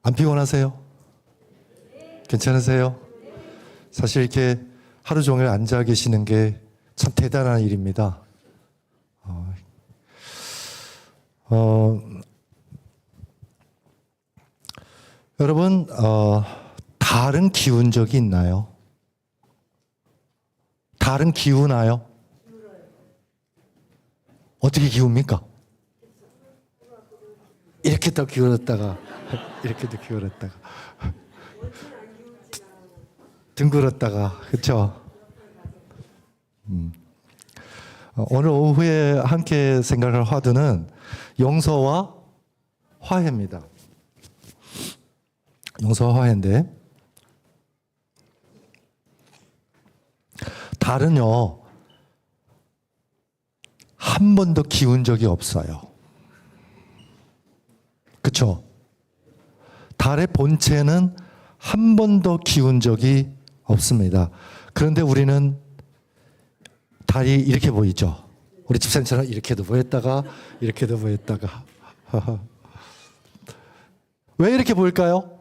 안 피곤하세요? 괜찮으세요? 사실 이렇게 하루 종일 앉아 계시는 게 참 대단한 일입니다. 여러분, 달은 기운 적이 있나요? 달은 기우나요? 어떻게 기웁니까? 이렇게 또 기울었다가 이렇게도 기울었다가 둥글었다가, 그렇죠? 오늘 오후에 함께 생각할 화두는 용서와 화해입니다. 용서와 화해인데, 달은요 한 번도 기운 적이 없어요. 그렇죠? 달의 본체는 한 번도 기운 적이 없습니다. 그런데 우리는 달이 이렇게 보이죠. 우리 집사님처럼 이렇게도 보였다가 이렇게도 보였다가 왜 이렇게 보일까요?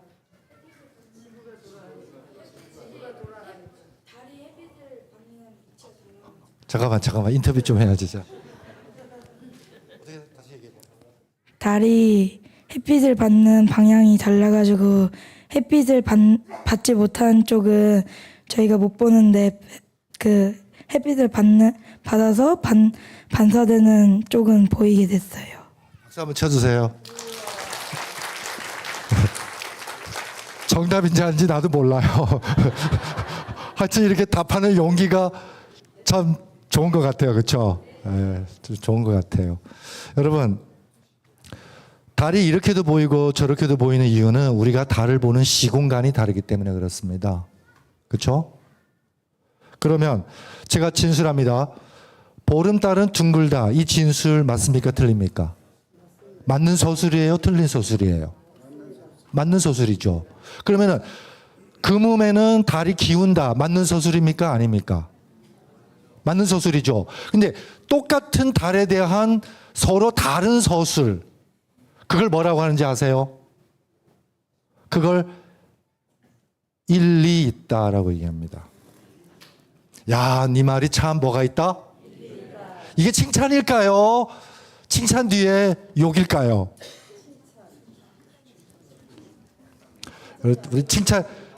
잠깐만 인터뷰 좀 해야지. 달이 햇빛을 받는 방향이 달라가지고 햇빛을 받지 못하는 쪽은 저희가 못 보는데 그 햇빛을 받아서 반사되는 쪽은 보이게 됐어요. 박수 한번 쳐주세요. 정답인지 아닌지 나도 몰라요. 하여튼 이렇게 답하는 용기가 참 좋은 것 같아요. 그렇죠? 네, 좋은 것 같아요. 여러분, 달이 이렇게도 보이고 저렇게도 보이는 이유는 우리가 달을 보는 시공간이 다르기 때문에 그렇습니다. 그렇죠? 그러면 제가 진술합니다. 보름달은 둥글다. 이 진술 맞습니까? 틀립니까? 맞는 서술이에요? 틀린 서술이에요? 맞는 서술이죠. 그러면은 금음에는 달이 기운다. 맞는 서술입니까? 아닙니까? 맞는 서술이죠. 근데 똑같은 달에 대한 서로 다른 서술, 그걸 뭐라고 하는지 아세요? 그걸 일리 있다라고 얘기합니다. 야, 네 말이 참 뭐가 있다? 이게 칭찬일까요? 칭찬 뒤에 욕일까요? 우리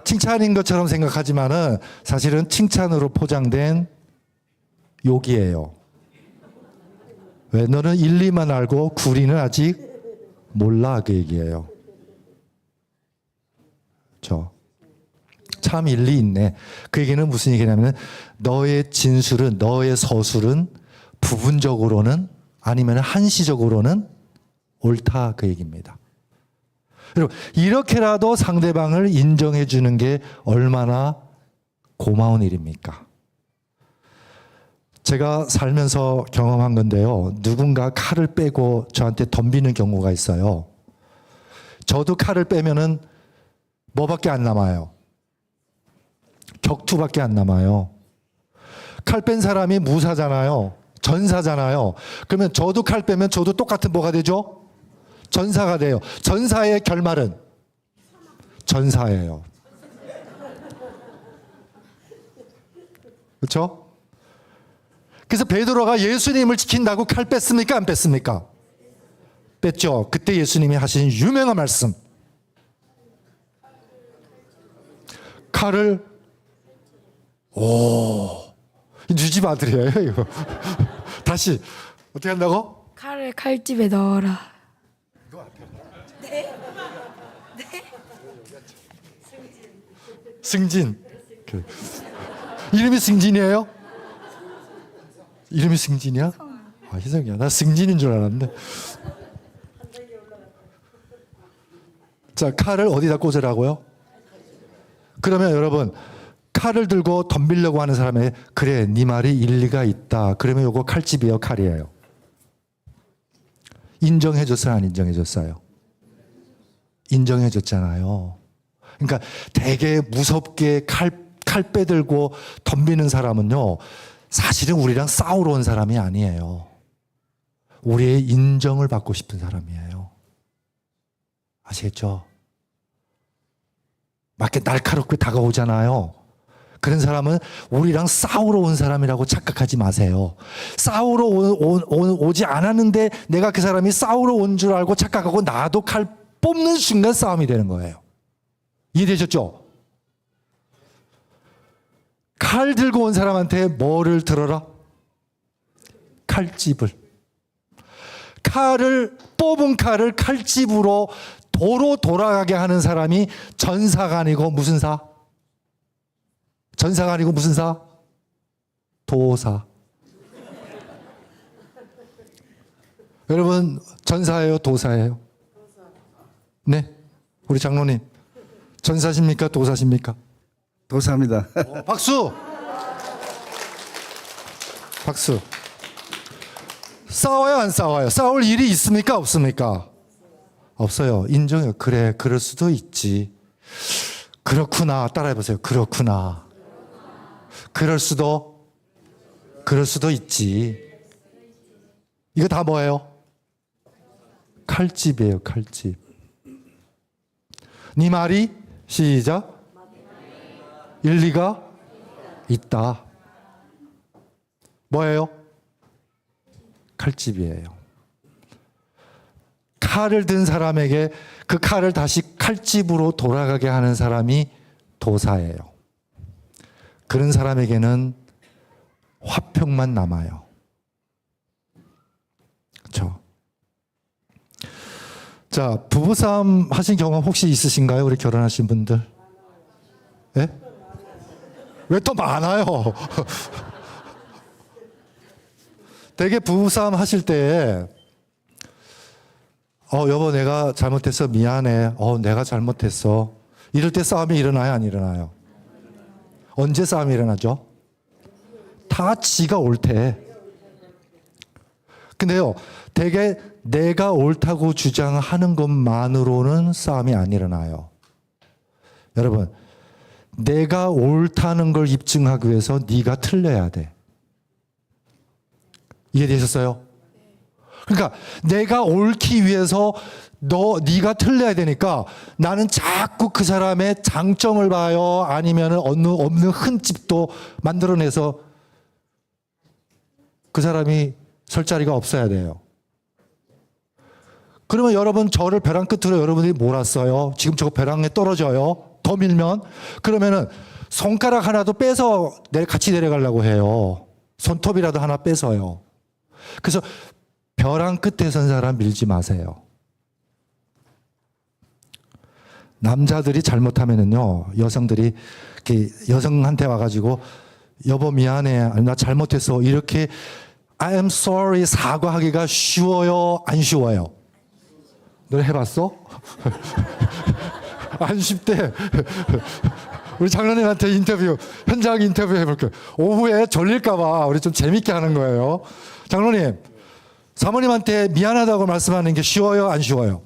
칭찬인 것처럼 생각하지만은 사실은 칭찬으로 포장된 욕이에요. 왜 너는 1, 2만 알고 9리는 아직 몰라, 그 얘기예요. 참 일리 있네. 그 얘기는 무슨 얘기냐면 너의 진술은, 너의 서술은 부분적으로는 아니면 한시적으로는 옳다, 그 얘기입니다. 여러분, 이렇게라도 상대방을 인정해 주는 게 얼마나 고마운 일입니까? 제가 살면서 경험한 건데요. 누군가 칼을 빼고 저한테 덤비는 경우가 있어요. 저도 칼을 빼면은 뭐밖에 안 남아요? 격투밖에 안 남아요. 칼 뺀 사람이 무사잖아요. 전사잖아요. 그러면 저도 칼 빼면 저도 똑같은 뭐가 되죠? 전사가 돼요. 전사의 결말은 전사예요. 그렇죠? 그래서 베드로가 예수님을 지킨다고 칼 뺐습니까? 안 뺐습니까? 뺐죠. 그때 예수님이 하신 유명한 말씀. 칼을 뉴집 아들이에요, 이거. 다시 어떻게 한다고? 칼을 칼집에 넣어라. 승진. 이름이 승진이에요? 이름이 승진이야? 아, 희성이야. 나 승진인 줄 알았는데. 자, 칼을 어디다 꽂으라고요? 그러면 여러분, 칼을 들고 덤비려고 하는 사람에게 그래, 네 말이 일리가 있다. 그러면 요거 칼집이에요, 칼이에요? 인정해줬어요, 안 인정해줬어요? 인정해줬잖아요. 그러니까 되게 무섭게 칼 빼들고 덤비는 사람은요, 사실은 우리랑 싸우러 온 사람이 아니에요. 우리의 인정을 받고 싶은 사람이에요. 아시겠죠? 막 이렇게 날카롭게 다가오잖아요. 그런 사람은 우리랑 싸우러 온 사람이라고 착각하지 마세요. 싸우러 오지 않았는데 내가 그 사람이 싸우러 온 줄 알고 착각하고 나도 칼 뽑는 순간 싸움이 되는 거예요. 이해되셨죠? 칼 들고 온 사람한테 뭐를 들어라? 칼집을. 뽑은 칼을 칼집으로 도로 돌아가게 하는 사람이 전사가 아니고 무슨 사? 전사가 아니고 무슨 사? 도사. 여러분, 전사예요, 도사예요? 네, 우리 장로님, 전사십니까, 도사십니까? 도사입니다. 박수. 박수. 싸워요, 안 싸워요? 싸울 일이 있습니까, 없습니까? 없어요. 인정해요. 그래, 그럴 수도 있지. 그렇구나. 따라해보세요. 그렇구나. 그럴 수도 있지. 이거 다 뭐예요? 칼집이에요, 칼집. 네 말이 시작. 일리가 있다. 뭐예요? 칼집이에요. 칼을 든 사람에게 그 칼을 다시 칼집으로 돌아가게 하는 사람이 도사예요. 그런 사람에게는 화평만 남아요. 그렇죠? 자, 부부싸움 하신 경험 혹시 있으신가요? 우리 결혼하신 분들? 예? 왜 또 많아요? 되게 부부싸움 하실 때 여보 내가 잘못했어 미안해. 내가 잘못했어. 이럴 때 싸움이 일어나요, 안 일어나요? 언제 싸움이 일어나죠? 다 지가 옳대. 근데요, 되게 내가 옳다고 주장하는 것만으로는 싸움이 안 일어나요. 여러분, 내가 옳다는 걸 입증하기 위해서 네가 틀려야 돼. 이해되셨어요? 그러니까 내가 옳기 위해서 네가 틀려야 되니까 나는 자꾸 그 사람의 장점을 봐요. 아니면 없는 흠집도 만들어내서 그 사람이 설 자리가 없어야 돼요. 그러면 여러분 저를 벼랑 끝으로 여러분들이 몰았어요. 지금 저거 벼랑에 떨어져요. 더 밀면 그러면은 손가락 하나도 빼서 같이 내려가려고 해요. 손톱이라도 하나 빼서요. 그래서 벼랑 끝에 선 사람 밀지 마세요. 남자들이 잘못하면은요, 여성들이 이렇게 여성한테 와가지고 여보 미안해, 아니, 나 잘못했어 이렇게 I am sorry 사과하기가 쉬워요, 안 쉬워요? 너 해봤어? 안 쉽대. 우리 장로님한테 현장 인터뷰 해볼게요. 오후에 졸릴까봐 우리 좀 재밌게 하는 거예요. 장로님, 사모님한테 미안하다고 말씀하는 게 쉬워요, 안 쉬워요?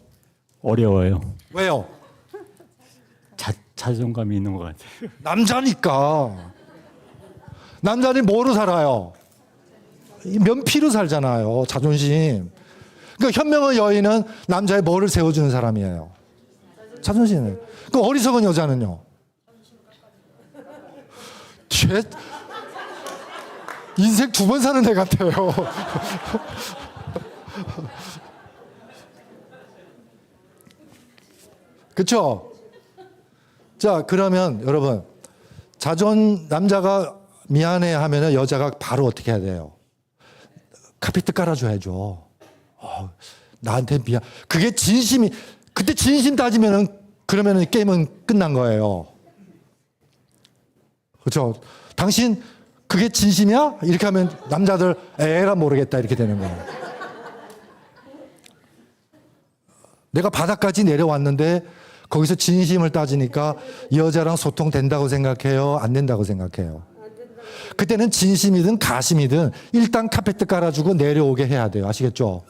어려워요. 왜요? 자존감이 있는 것 같아요. 남자니까. 남자는 뭐로 살아요? 면피로 살잖아요. 자존심. 그러니까 현명한 여인은 남자의 뭐를 세워주는 사람이에요? 자존심을. 그럼 어리석은 여자는요? 인생 두 번 사는 애 같아요. 그렇죠? 자, 그러면 여러분, 남자가 미안해 하면은 여자가 바로 어떻게 해야 돼요? 카피트 깔아줘야죠. 나한테 미안. 그게 진심이, 그때 진심 따지면은, 그러면은 게임은 끝난 거예요. 그렇죠? 당신, 그게 진심이야? 이렇게 하면 남자들, 에라 모르겠다. 이렇게 되는 거예요. 내가 바닥까지 내려왔는데, 거기서 진심을 따지니까 이 여자랑 소통된다고 생각해요? 안 된다고 생각해요? 그때는 진심이든 가심이든 일단 카페트 깔아주고 내려오게 해야 돼요. 아시겠죠?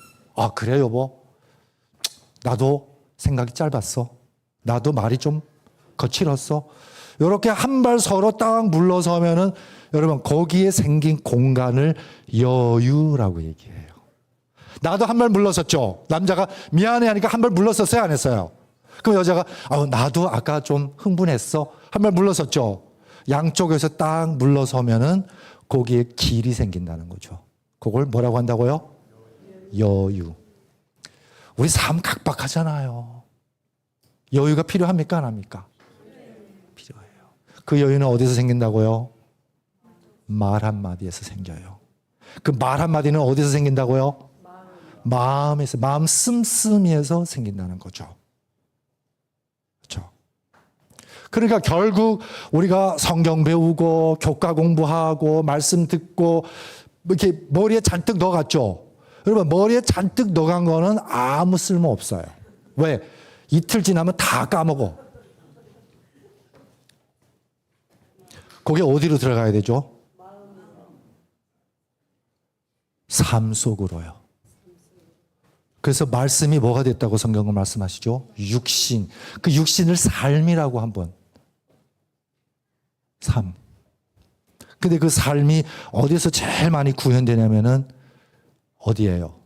그래 여보? 나도 생각이 짧았어. 나도 말이 좀 거칠었어. 이렇게 한 발 서로 딱 물러서면은 여러분 거기에 생긴 공간을 여유라고 얘기해요. 나도 한 발 물러섰죠. 남자가 미안해 하니까 한 발 물러섰어요, 안 했어요? 그럼 여자가 나도 아까 좀 흥분했어 하면 물러섰죠. 양쪽에서 딱 물러서면은 거기에 길이 생긴다는 거죠. 그걸 뭐라고 한다고요? 여유. 우리 삶 각박하잖아요. 여유가 필요합니까? 안 합니까? 필요해요. 그 여유는 어디서 생긴다고요? 말 한마디에서 생겨요. 그 말 한마디는 어디서 생긴다고요? 마음에서, 마음 씀씀이에서 생긴다는 거죠. 그렇죠? 그러니까 결국 우리가 성경 배우고 교과 공부하고 말씀 듣고 이렇게 머리에 잔뜩 넣어갔죠. 여러분 머리에 잔뜩 넣어간 거는 아무 쓸모 없어요. 왜? 이틀 지나면 다 까먹어. 그게 어디로 들어가야 되죠? 삶 속으로요. 그래서 말씀이 뭐가 됐다고 성경은 말씀하시죠? 육신. 그 육신을 삶이라고 한번. 삶. 근데 그 삶이 어디서 제일 많이 구현되냐면은 어디예요?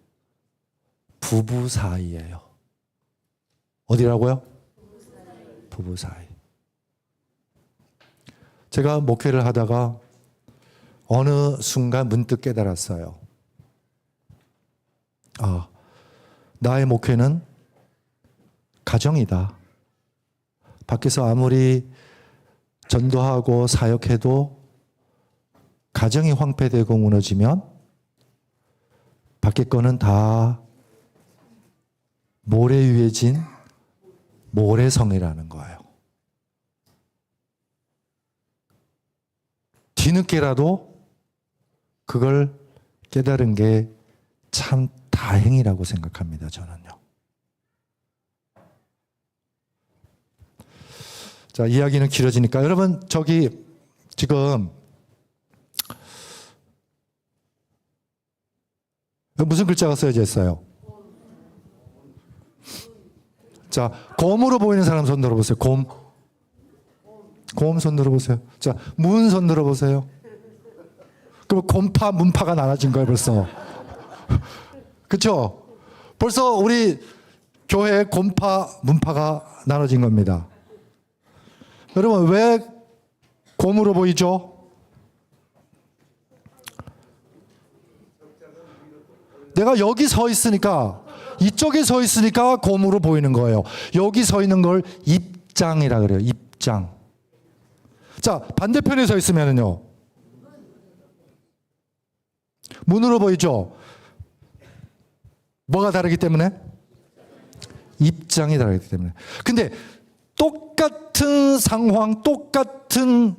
부부 사이예요. 어디라고요? 부부 사이. 제가 목회를 하다가 어느 순간 문득 깨달았어요. 나의 목회는 가정이다. 밖에서 아무리 전도하고 사역해도 가정이 황폐되고 무너지면 밖에 거는 다 모래 위에 진 모래성이라는 거예요. 뒤늦게라도 그걸 깨달은 게 참 다행이라고 생각합니다, 저는요. 자, 이야기는 길어지니까 여러분 저기 지금 무슨 글자가 써져 있어요? 자, 곰으로 보이는 사람 손 들어보세요. 곰. 곰 손 들어보세요. 자, 문 손 들어보세요. 그럼 곰파, 문파가 나눠진 거예요, 벌써. 그렇죠? 벌써 우리 교회에 곰파, 문파가 나눠진 겁니다. 여러분 왜 곰으로 보이죠? 내가 여기 서 있으니까, 이쪽에 서 있으니까 곰으로 보이는 거예요. 여기 서 있는 걸 입장이라 그래요. 입장. 자, 반대편에 서 있으면은요. 문으로 보이죠? 뭐가 다르기 때문에? 입장이 다르기 때문에. 근데 똑같은 상황, 똑같은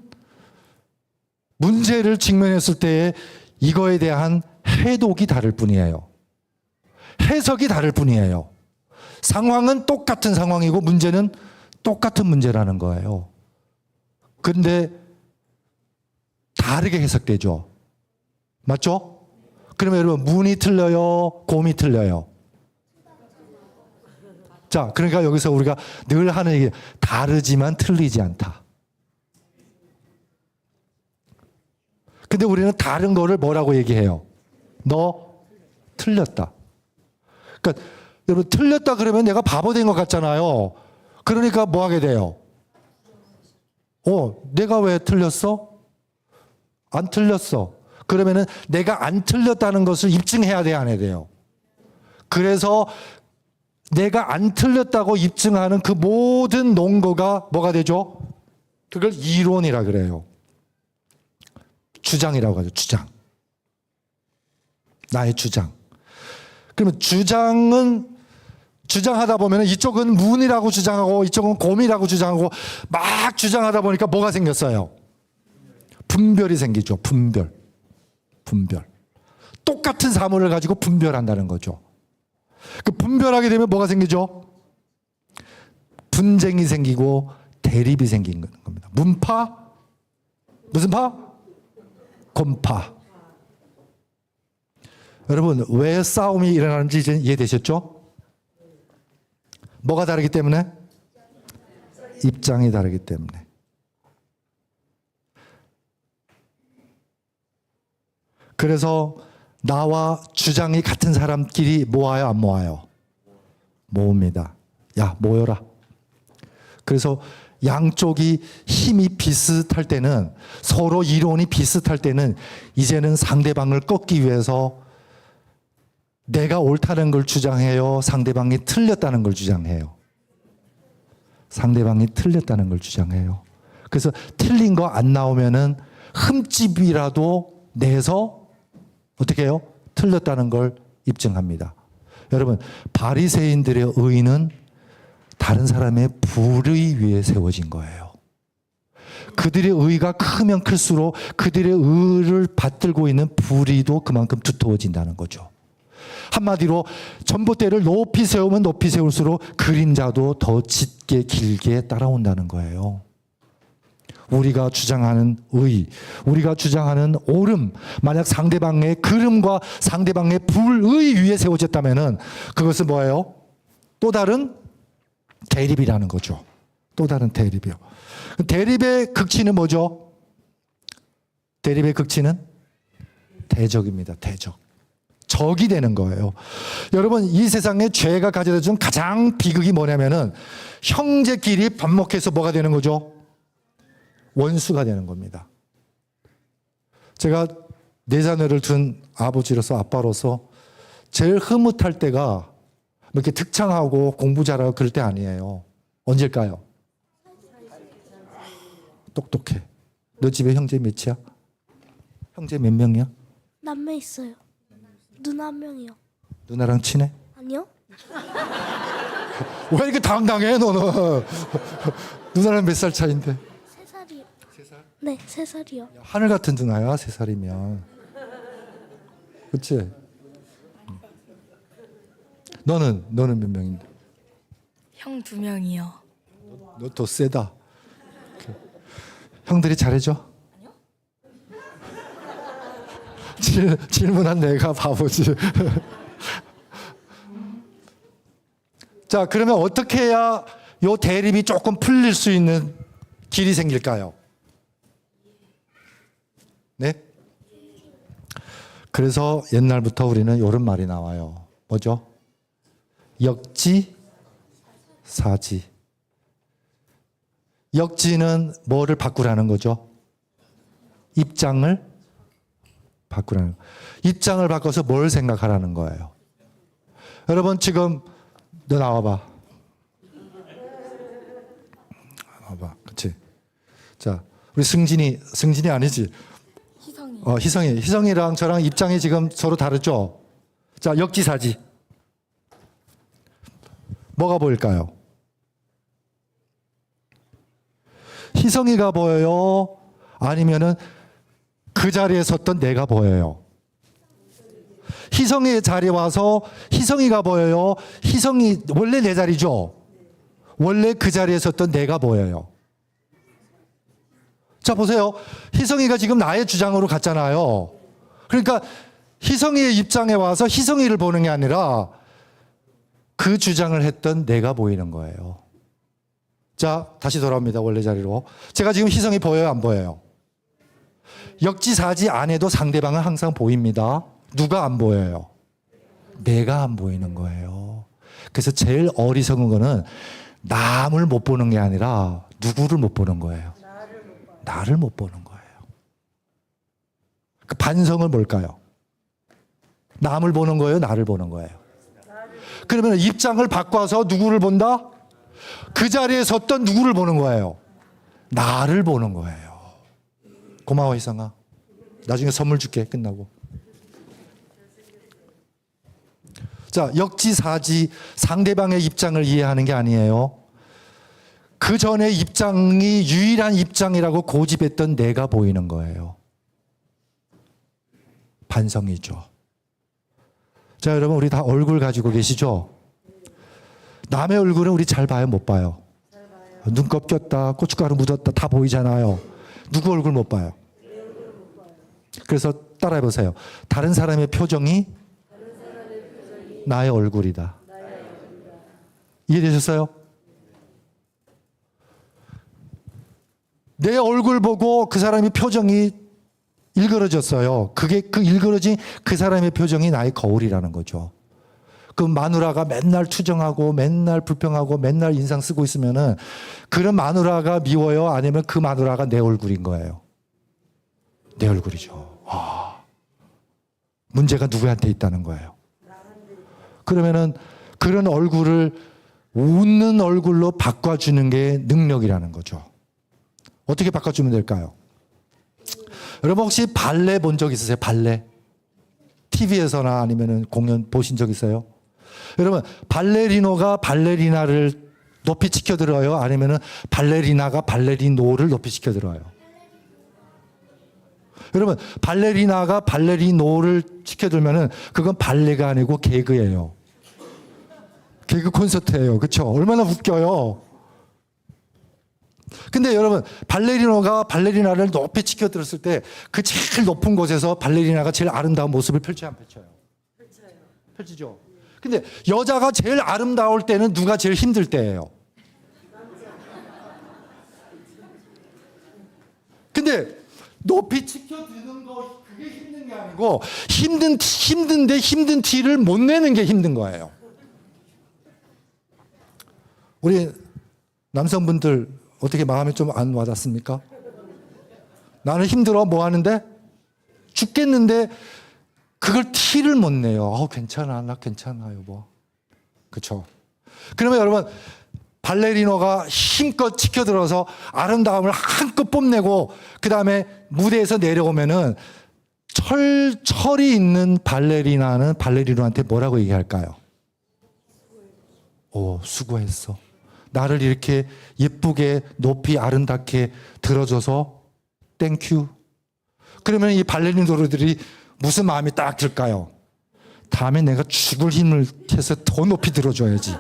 문제를 직면했을 때에 이거에 대한 해독이 다를 뿐이에요. 해석이 다를 뿐이에요. 상황은 똑같은 상황이고 문제는 똑같은 문제라는 거예요. 근데 다르게 해석되죠. 맞죠? 그러면 여러분 문이 틀려요? 곰이 틀려요? 자, 그러니까 여기서 우리가 늘 하는 얘기, 다르지만 틀리지 않다. 근데 우리는 다른 거를 뭐라고 얘기해요? 너 틀렸다. 그러니까 여러분 틀렸다 그러면 내가 바보 된 것 같잖아요. 그러니까 뭐 하게 돼요? 내가 왜 틀렸어? 안 틀렸어. 그러면은 내가 안 틀렸다는 것을 입증해야 돼요, 안 해야 돼요? 그래서 내가 안 틀렸다고 입증하는 그 모든 논거가 뭐가 되죠? 그걸 이론이라 그래요. 주장이라고 하죠. 주장. 나의 주장. 그러면 주장하다 보면 이쪽은 문이라고 주장하고 이쪽은 곰이라고 주장하고 막 주장하다 보니까 뭐가 생겼어요? 분별이 생기죠. 분별. 똑같은 사물을 가지고 분별한다는 거죠. 그 분별하게 되면 뭐가 생기죠? 분쟁이 생기고 대립이 생기는 겁니다. 문파? 무슨 파? 곰파. 여러분 왜 싸움이 일어나는지 이제 이해되셨죠? 뭐가 다르기 때문에? 입장이 다르기 때문에. 그래서 나와 주장이 같은 사람끼리 모아요, 안 모아요? 모읍니다. 야, 모여라. 그래서 양쪽이 힘이 비슷할 때는, 서로 이론이 비슷할 때는 이제는 상대방을 꺾기 위해서 내가 옳다는 걸 주장해요, 상대방이 틀렸다는 걸 주장해요. 상대방이 틀렸다는 걸 주장해요. 그래서 틀린 거 안 나오면은 흠집이라도 내서 어떻게 해요? 틀렸다는 걸 입증합니다. 여러분, 바리새인들의 의는 다른 사람의 불의 위에 세워진 거예요. 그들의 의가 크면 클수록 그들의 의를 받들고 있는 불의도 그만큼 두터워진다는 거죠. 한마디로 전봇대를 높이 세우면 높이 세울수록 그림자도 더 짙게 길게 따라온다는 거예요. 우리가 주장하는 의, 우리가 주장하는 옳음, 만약 상대방의 그름과 상대방의 불의 위에 세워졌다면은 그것은 뭐예요? 또 다른 대립이라는 거죠. 또 다른 대립이요. 대립의 극치는 뭐죠? 대립의 극치는 대적입니다. 대적. 적이 되는 거예요. 여러분, 이 세상에 죄가 가져다 준 가장 비극이 뭐냐면은 형제끼리 반목해서 뭐가 되는 거죠? 원수가 되는 겁니다. 제가 네 자녀를 둔 아버지로서, 아빠로서 제일 흐뭇할 때가 이렇게 득창하고 공부 잘하고 그럴 때 아니에요. 언제일까요? 똑똑해. 너 집에 형제 몇이야? 형제 몇 명이야? 남매 있어요. 누나 한 명이요. 누나랑 친해? 아니요? 왜 이렇게 당당해 너는? 누나랑 몇 살 차인데? 3살이요. 3살? 네, 3살이요. 하늘 같은 누나야, 3살이면. 그치? 너는 몇 명인데? 형 2명이요. 너 더 세다. 형들이 잘해줘? 아니요. 질문한 내가 바보지. 자, 그러면 어떻게 해야 이 대립이 조금 풀릴 수 있는 길이 생길까요? 네? 그래서 옛날부터 우리는 이런 말이 나와요. 뭐죠? 역지, 사지. 역지는 뭐를 바꾸라는 거죠? 입장을 바꾸라는 거. 입장을 바꿔서 뭘 생각하라는 거예요. 여러분, 지금 너 나와봐. 나와봐. 그치? 자, 우리 승진이 아니지? 희성이. 희성이랑 저랑 입장이 지금 서로 다르죠? 자, 역지사지. 뭐가 보일까요? 희성이가 보여요? 아니면은 그 자리에 섰던 내가 보여요? 희성이의 자리에 와서 희성이가 보여요? 희성이 원래 내 자리죠? 원래 그 자리에 섰던 내가 보여요? 자, 보세요. 희성이가 지금 나의 주장으로 갔잖아요. 그러니까 희성이의 입장에 와서 희성이를 보는 게 아니라 그 주장을 했던 내가 보이는 거예요. 자, 다시 돌아옵니다. 원래 자리로. 제가 지금 희성이 보여요? 안 보여요? 역지사지 안 해도 상대방은 항상 보입니다. 누가 안 보여요? 내가 안 보이는 거예요. 그래서 제일 어리석은 거는 남을 못 보는 게 아니라 누구를 못 보는 거예요? 나를 못 보는 거예요. 그 반성은 뭘까요? 남을 보는 거예요? 나를 보는 거예요? 그러면 입장을 바꿔서 누구를 본다? 그 자리에 섰던 누구를 보는 거예요? 나를 보는 거예요. 고마워, 희성아. 나중에 선물 줄게, 끝나고. 자, 역지사지, 상대방의 입장을 이해하는 게 아니에요. 그 전에 입장이 유일한 입장이라고 고집했던 내가 보이는 거예요. 반성이죠. 자, 여러분, 우리 다 얼굴 가지고 계시죠? 남의 얼굴은 우리 잘 봐요, 못 봐요? 눈곱 꼈다, 고춧가루 묻었다 다 보이잖아요. 누구 얼굴 못 봐요? 그래서 따라해 보세요. 다른 사람의 표정이 나의 얼굴이다. 이해되셨어요? 내 얼굴 보고 그 사람의 표정이 일그러졌어요. 그게 그 일그러진 그 사람의 표정이 나의 거울이라는 거죠. 그 마누라가 맨날 투정하고 맨날 불평하고 맨날 인상 쓰고 있으면은 그런 마누라가 미워요? 아니면 그 마누라가 내 얼굴인 거예요? 내 얼굴이죠. 문제가 누구한테 있다는 거예요? 그러면은 그런 얼굴을 웃는 얼굴로 바꿔주는 게 능력이라는 거죠. 어떻게 바꿔주면 될까요? 여러분 혹시 발레 본 적 있으세요? 발레? TV에서나 아니면 공연 보신 적 있어요? 여러분 발레리노가 발레리나를 높이 치켜들어요? 아니면 발레리나가 발레리노를 높이 치켜들어요? 여러분 발레리나가 발레리노를 치켜들면은 그건 발레가 아니고 개그예요. 개그 콘서트예요. 그렇죠? 얼마나 웃겨요. 근데 여러분 발레리노가 발레리나를 높이 치켜들었을 때 그 제일 높은 곳에서 발레리나가 제일 아름다운 모습을 펼쳐요, 안 펼쳐요? 펼치죠. 근데 여자가 제일 아름다울 때는 누가 제일 힘들 때예요? 근데 높이 치켜드는 거 그게 힘든 게 아니고 힘든데 힘든 티를 못 내는 게 힘든 거예요. 우리 남성분들 어떻게 마음이 좀 안 와닿습니까? 나는 힘들어 뭐 하는데? 죽겠는데 그걸 티를 못 내요. 괜찮아 나 괜찮아요 뭐. 그렇죠? 그러면 여러분 발레리노가 힘껏 치켜들어서 아름다움을 한껏 뽐내고 그 다음에 무대에서 내려오면은 철이 있는 발레리나는 발레리노한테 뭐라고 얘기할까요? 수고했어. 나를 이렇게 예쁘게 높이 아름답게 들어줘서 땡큐. 그러면 이 발레리노들이 무슨 마음이 딱 들까요? 다음에 내가 죽을 힘을 해서 더 높이 들어줘야지.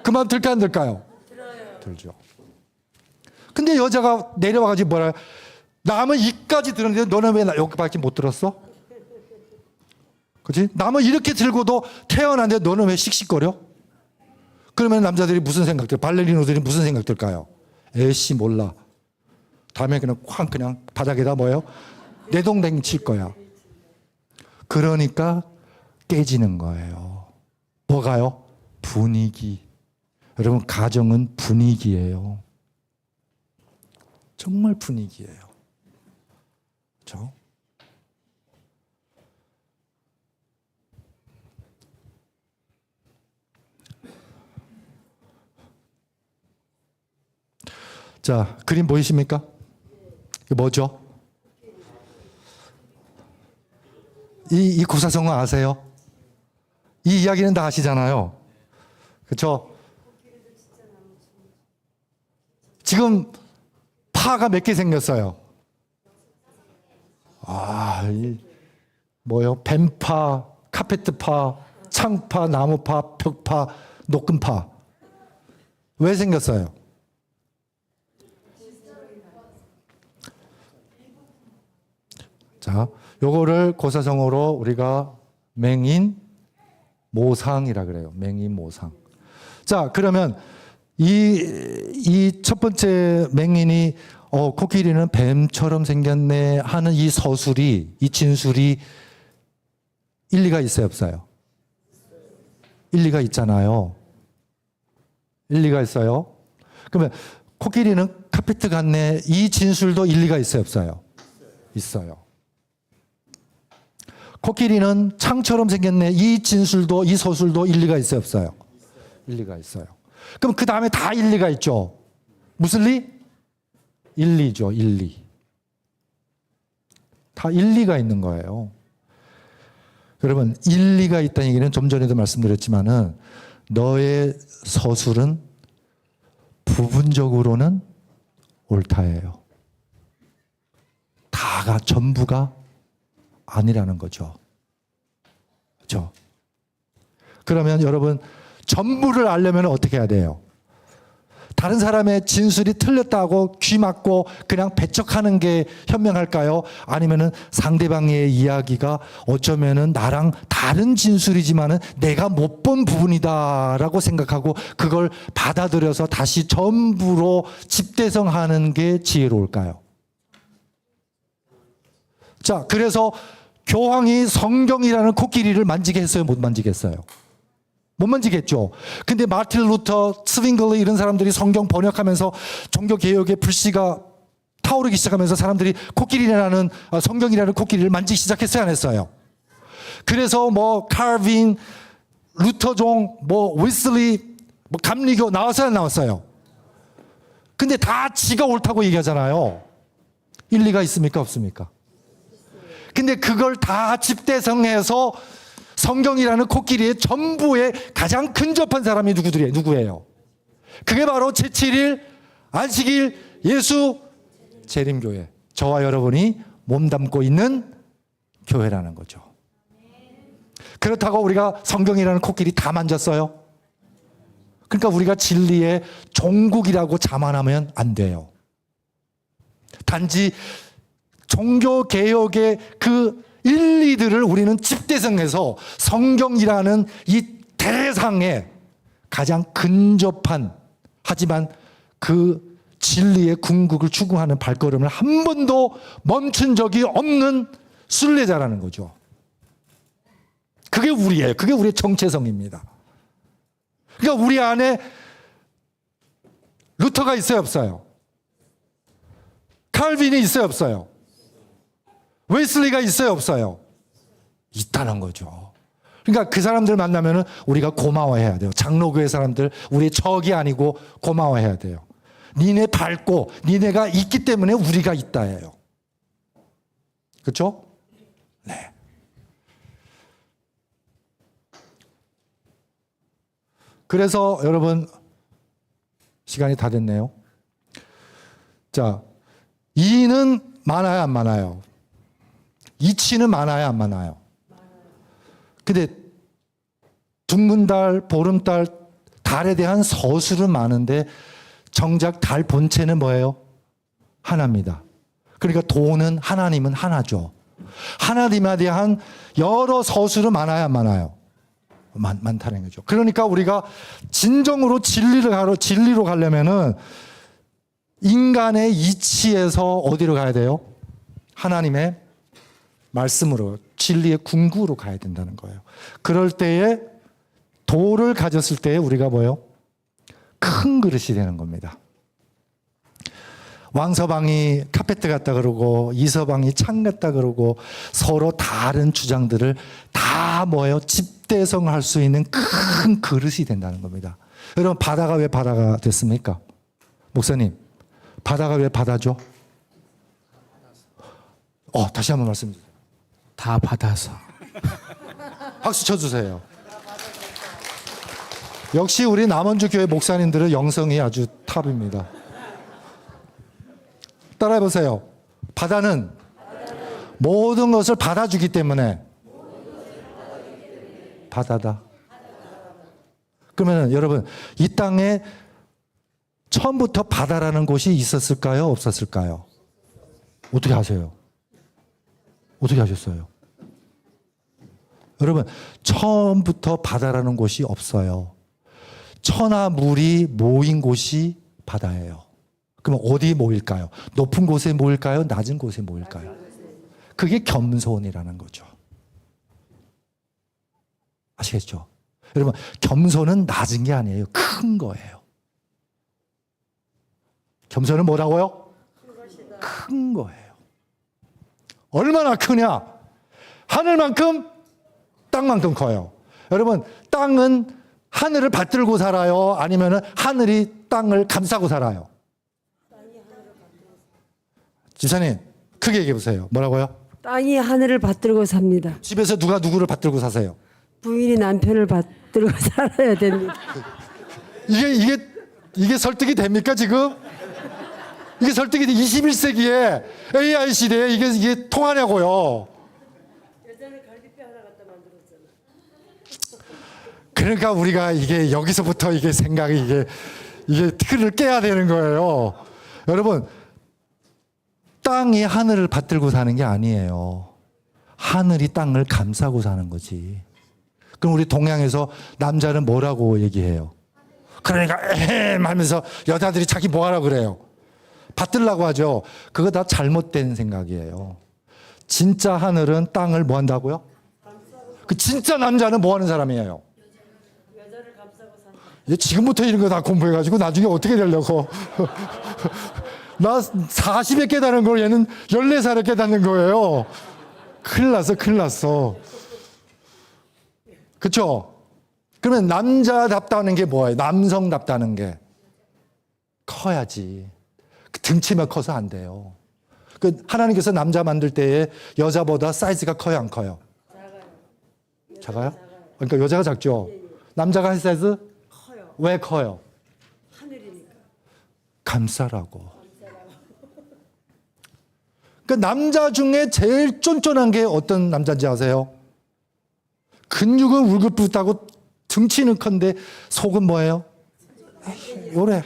그 마음 들까 안 들까요? 들죠. 근데 여자가 내려와가지고 뭐라, 남은 이까지 들었는데 너는 왜 여기밖에 못 들었어? 그렇지? 남은 이렇게 들고도 태어났는데 너는 왜 씩씩거려? 그러면 남자들이 무슨 생각들, 발레리노들이 무슨 생각 들까요? 에이씨 몰라. 다음에 그냥 그냥 바닥에다 뭐예요? 내동댕이 칠 거야. 그러니까 깨지는 거예요. 뭐가요? 분위기. 여러분 가정은 분위기예요. 정말 분위기예요. 그렇죠? 자, 그림 보이십니까? 이게 뭐죠? 이 고사성어 아세요? 이 이야기는 다 아시잖아요. 그렇죠? 지금 파가 몇 개 생겼어요? 뭐요? 뱀파, 카페트파, 창파, 나무파, 벽파, 녹금파. 왜 생겼어요? 자, 요거를 고사성어로 우리가 맹인모상이라 그래요. 맹인모상. 자, 그러면 이 첫 번째 맹인이 코끼리는 뱀처럼 생겼네 하는 이 서술이, 이 진술이 일리가 있어요, 없어요? 일리가 있잖아요. 일리가 있어요. 그러면 코끼리는 카페트 같네 이 진술도 일리가 있어요, 없어요? 있어요. 코끼리는 창처럼 생겼네 이 진술도 이 서술도 일리가 있어요, 없어요? 일리가 있어요. 그럼 그 다음에 다 일리가 있죠. 무슨 리? 일리죠, 일리. 다 일리가 있는 거예요. 여러분 일리가 있다는 얘기는 좀 전에도 말씀드렸지만은 너의 서술은 부분적으로는 옳다예요. 다가 전부가 아니라는 거죠. 그렇죠? 그러면 여러분 전부를 알려면 어떻게 해야 돼요? 다른 사람의 진술이 틀렸다고 귀 막고 그냥 배척하는 게 현명할까요? 아니면은 상대방의 이야기가 어쩌면은 나랑 다른 진술이지만은 내가 못 본 부분이다라고 생각하고 그걸 받아들여서 다시 전부로 집대성하는 게 지혜로울까요? 자, 그래서 교황이 성경이라는 코끼리를 만지게 했어요, 못 만지게 했어요? 못 만지겠죠. 근데 마틴 루터, 스윙글리 이런 사람들이 성경 번역하면서 종교개혁의 불씨가 타오르기 시작하면서 사람들이 코끼리라는 성경이라는 코끼리를 만지기 시작했어요, 안 했어요? 그래서 뭐 칼빈, 루터종, 뭐 웨슬리, 뭐 감리교 나왔어요, 안 나왔어요? 근데 다 지가 옳다고 얘기하잖아요. 일리가 있습니까, 없습니까? 근데 그걸 다 집대성해서 성경이라는 코끼리의 전부에 가장 근접한 사람이 누구예요? 그게 바로 제7일 안식일 예수 재림교회, 저와 여러분이 몸담고 있는 교회라는 거죠. 그렇다고 우리가 성경이라는 코끼리 다 만졌어요? 그러니까 우리가 진리의 종국이라고 자만하면 안 돼요. 단지 종교개혁의 그 일리들을 우리는 집대성해서 성경이라는 이 대상에 가장 근접한, 하지만 그 진리의 궁극을 추구하는 발걸음을 한 번도 멈춘 적이 없는 순례자라는 거죠. 그게 우리예요. 그게 우리의 정체성입니다. 그러니까 우리 안에 루터가 있어요, 없어요? 칼빈이 있어요, 없어요? 웨슬리가 있어요, 없어요? 있다는 거죠. 그러니까 그 사람들 만나면은 우리가 고마워해야 돼요. 장로교회 사람들 우리의 적이 아니고 고마워해야 돼요. 니네 밟고 니네가 있기 때문에 우리가 있다예요. 그렇죠? 네. 그래서 여러분 시간이 다 됐네요. 자, 이는 많아요, 안 많아요? 이치는 많아요, 안 많아요? 근데 둥근 달, 보름달, 달에 대한 서술은 많은데 정작 달 본체는 뭐예요? 하나입니다. 그러니까 도는 하나님은 하나죠. 하나님에 대한 여러 서술은 많아요, 안 많아요? 많다는 거죠. 그러니까 우리가 진정으로 진리로 가려면은 인간의 이치에서 어디로 가야 돼요? 하나님의 말씀으로, 진리의 궁구로 가야 된다는 거예요. 그럴 때에 도를 가졌을 때에 우리가 뭐예요? 큰 그릇이 되는 겁니다. 왕서방이 카페트 같다 그러고 이서방이 창 같다 그러고 서로 다른 주장들을 다 뭐예요? 집대성할 수 있는 큰 그릇이 된다는 겁니다. 여러분, 바다가 왜 바다가 됐습니까? 목사님, 바다가 왜 바다죠? 다시 한번 말씀 주세요. 다 받아서. 박수 쳐주세요. 역시 우리 남원주 교회 목사님들의 영성이 아주 탑입니다. 따라해보세요. 바다는 모든 것을 받아주기 때문에 바다다. 그러면 여러분, 이 땅에 처음부터 바다라는 곳이 있었을까요? 없었을까요? 어떻게 아세요? 어떻게 하셨어요? 여러분, 처음부터 바다라는 곳이 없어요. 천하 물이 모인 곳이 바다예요. 그럼 어디 모일까요? 높은 곳에 모일까요? 낮은 곳에 모일까요? 그게 겸손이라는 거죠. 아시겠죠? 여러분, 겸손은 낮은 게 아니에요. 큰 거예요. 겸손은 뭐라고요? 큰 거예요. 얼마나 크냐? 하늘만큼, 땅만큼 커요. 여러분, 땅은 하늘을 받들고 살아요? 아니면 하늘이 땅을 감싸고 살아요? 집사님, 크게 얘기해 보세요. 뭐라고요? 땅이 하늘을 받들고 삽니다. 집에서 누가 누구를 받들고 사세요? 부인이 남편을 받들고 살아야 됩니다. 이게 설득이 됩니까, 지금? 이게 설득이 21세기에 AI 시대에 이게 통하냐고요. 여자는 갈비뼈 하나 갖다 만들었잖아. 그러니까 우리가 이게 여기서부터 이게 생각이 이게 틀을 깨야 되는 거예요. 여러분, 땅이 하늘을 받들고 사는 게 아니에요. 하늘이 땅을 감싸고 사는 거지. 그럼 우리 동양에서 남자는 뭐라고 얘기해요? 그러니까 에헴 하면서 여자들이 자기 뭐하라고 그래요? 받들라고 하죠. 그거 다 잘못된 생각이에요. 진짜 하늘은 땅을 뭐 한다고요? 그 진짜 남자는 뭐 하는 사람이에요? 이제 지금부터 이런 거 다 공부해가지고 나중에 어떻게 되려고. 나 40에 깨달은 걸 얘는 14살에 깨닫는 거예요. 큰일 났어, 큰일 났어. 그쵸? 그러면 남자답다는 게 뭐예요? 남성답다는 게. 커야지. 등치만 커서 안 돼요. 하나님께서 남자 만들 때에 여자보다 사이즈가 커요, 안 커요? 작아요? 그러니까 여자가 작죠? 남자가 한 사이즈? 커요. 왜 커요? 하늘이니까. 감싸라고. 남자 중에 제일 쫀쫀한 게 어떤 남자인지 아세요? 근육은 울긋불긋하고 등치는 큰데 속은 뭐예요? 요래.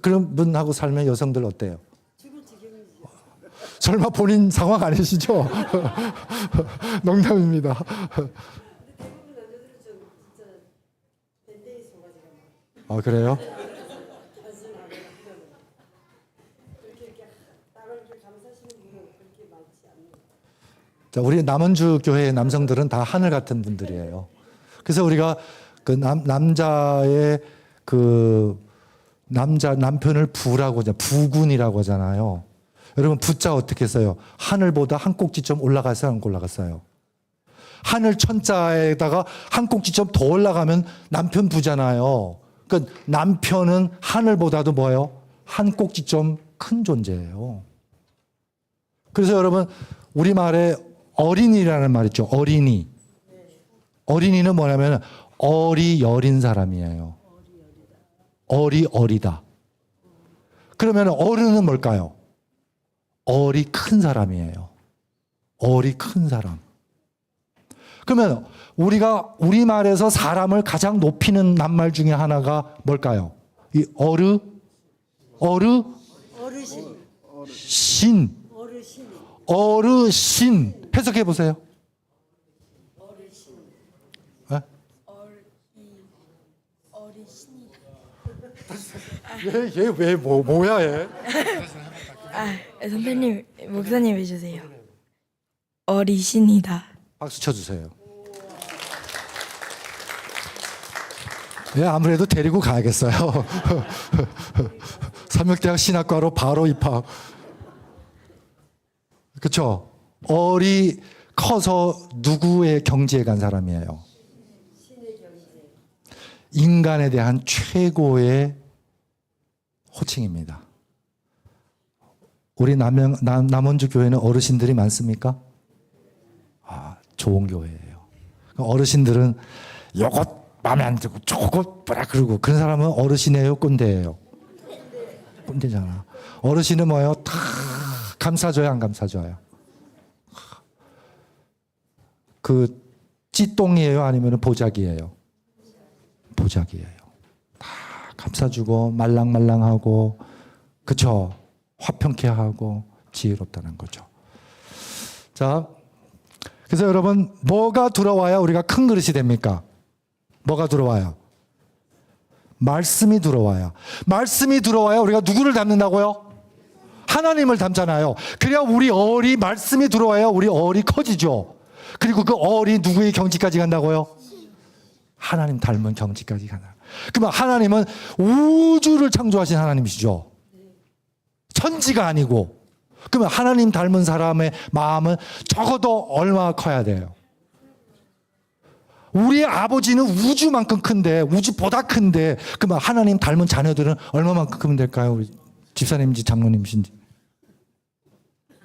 그런 분하고 살면 여성들 어때요? 설마 본인 상황 아니시죠? 농담입니다. 아, 그래요? 자, 우리 남원주 교회의 남성들은 다 하늘 같은 분들이에요. 그래서 우리가 그 남자의 남편을 부라고 하잖아요. 부군이라고 하잖아요. 여러분, 부자 어떻게 써요? 하늘보다 한 꼭지점 올라갔어요, 안 올라갔어요? 하늘 천자에다가 한 꼭지점 더 올라가면 남편 부잖아요. 그러니까 남편은 하늘보다도 뭐예요? 한 꼭지점 큰 존재예요. 그래서 여러분, 우리말에 어린이라는 말 있죠. 어린이. 어린이는 뭐냐면 어리 여린 사람이에요. 어리다. 그러면 어른은 뭘까요? 어리 큰 사람이에요. 어리 큰 사람. 그러면 우리가 우리말에서 사람을 가장 높이는 낱말 중에 하나가 뭘까요? 이 어르신. 해석해 보세요. 얘 뭐야 얘? 선생님, 목사님 해주세요. 어리신이다. 박수 쳐주세요. 예, 아무래도 데리고 가야겠어요. 삼육대학 신학과로 바로 입학. 그렇죠? 커서 누구의 경지에 간 사람이에요? 인간에 대한 최고의 호칭입니다. 우리 남원주 교회는 어르신들이 많습니까? 아, 좋은 교회예요. 어르신들은 요것 마음에 안 들고 저것 뭐라 그러고 그런 사람은 어르신이에요, 꼰대예요? 꼰대잖아. 어르신은 뭐예요? 다 감싸줘요, 안 감싸줘요? 찌똥이에요, 아니면 보자기예요? 보자기예요. 다 감싸주고 말랑말랑하고, 그쵸? 화평케 하고 지혜롭다는 거죠. 자, 그래서 여러분, 뭐가 들어와야 우리가 큰 그릇이 됩니까? 뭐가 들어와요? 말씀이 들어와요. 말씀이 들어와야 우리가 누구를 닮는다고요? 하나님을 닮잖아요. 그래야 우리 말씀이 들어와야 우리 커지죠. 그리고 그 누구의 경지까지 간다고요? 하나님 닮은 경지까지 가나. 그러면 하나님은 우주를 창조하신 하나님이시죠. 천지가 아니고. 그러면 하나님 닮은 사람의 마음은 적어도 얼마나 커야 돼요? 우리의 아버지는 우주만큼 큰데, 우주보다 큰데, 그러면 하나님 닮은 자녀들은 얼마만큼 크면 될까요? 우리 집사님인지 장로님이신지.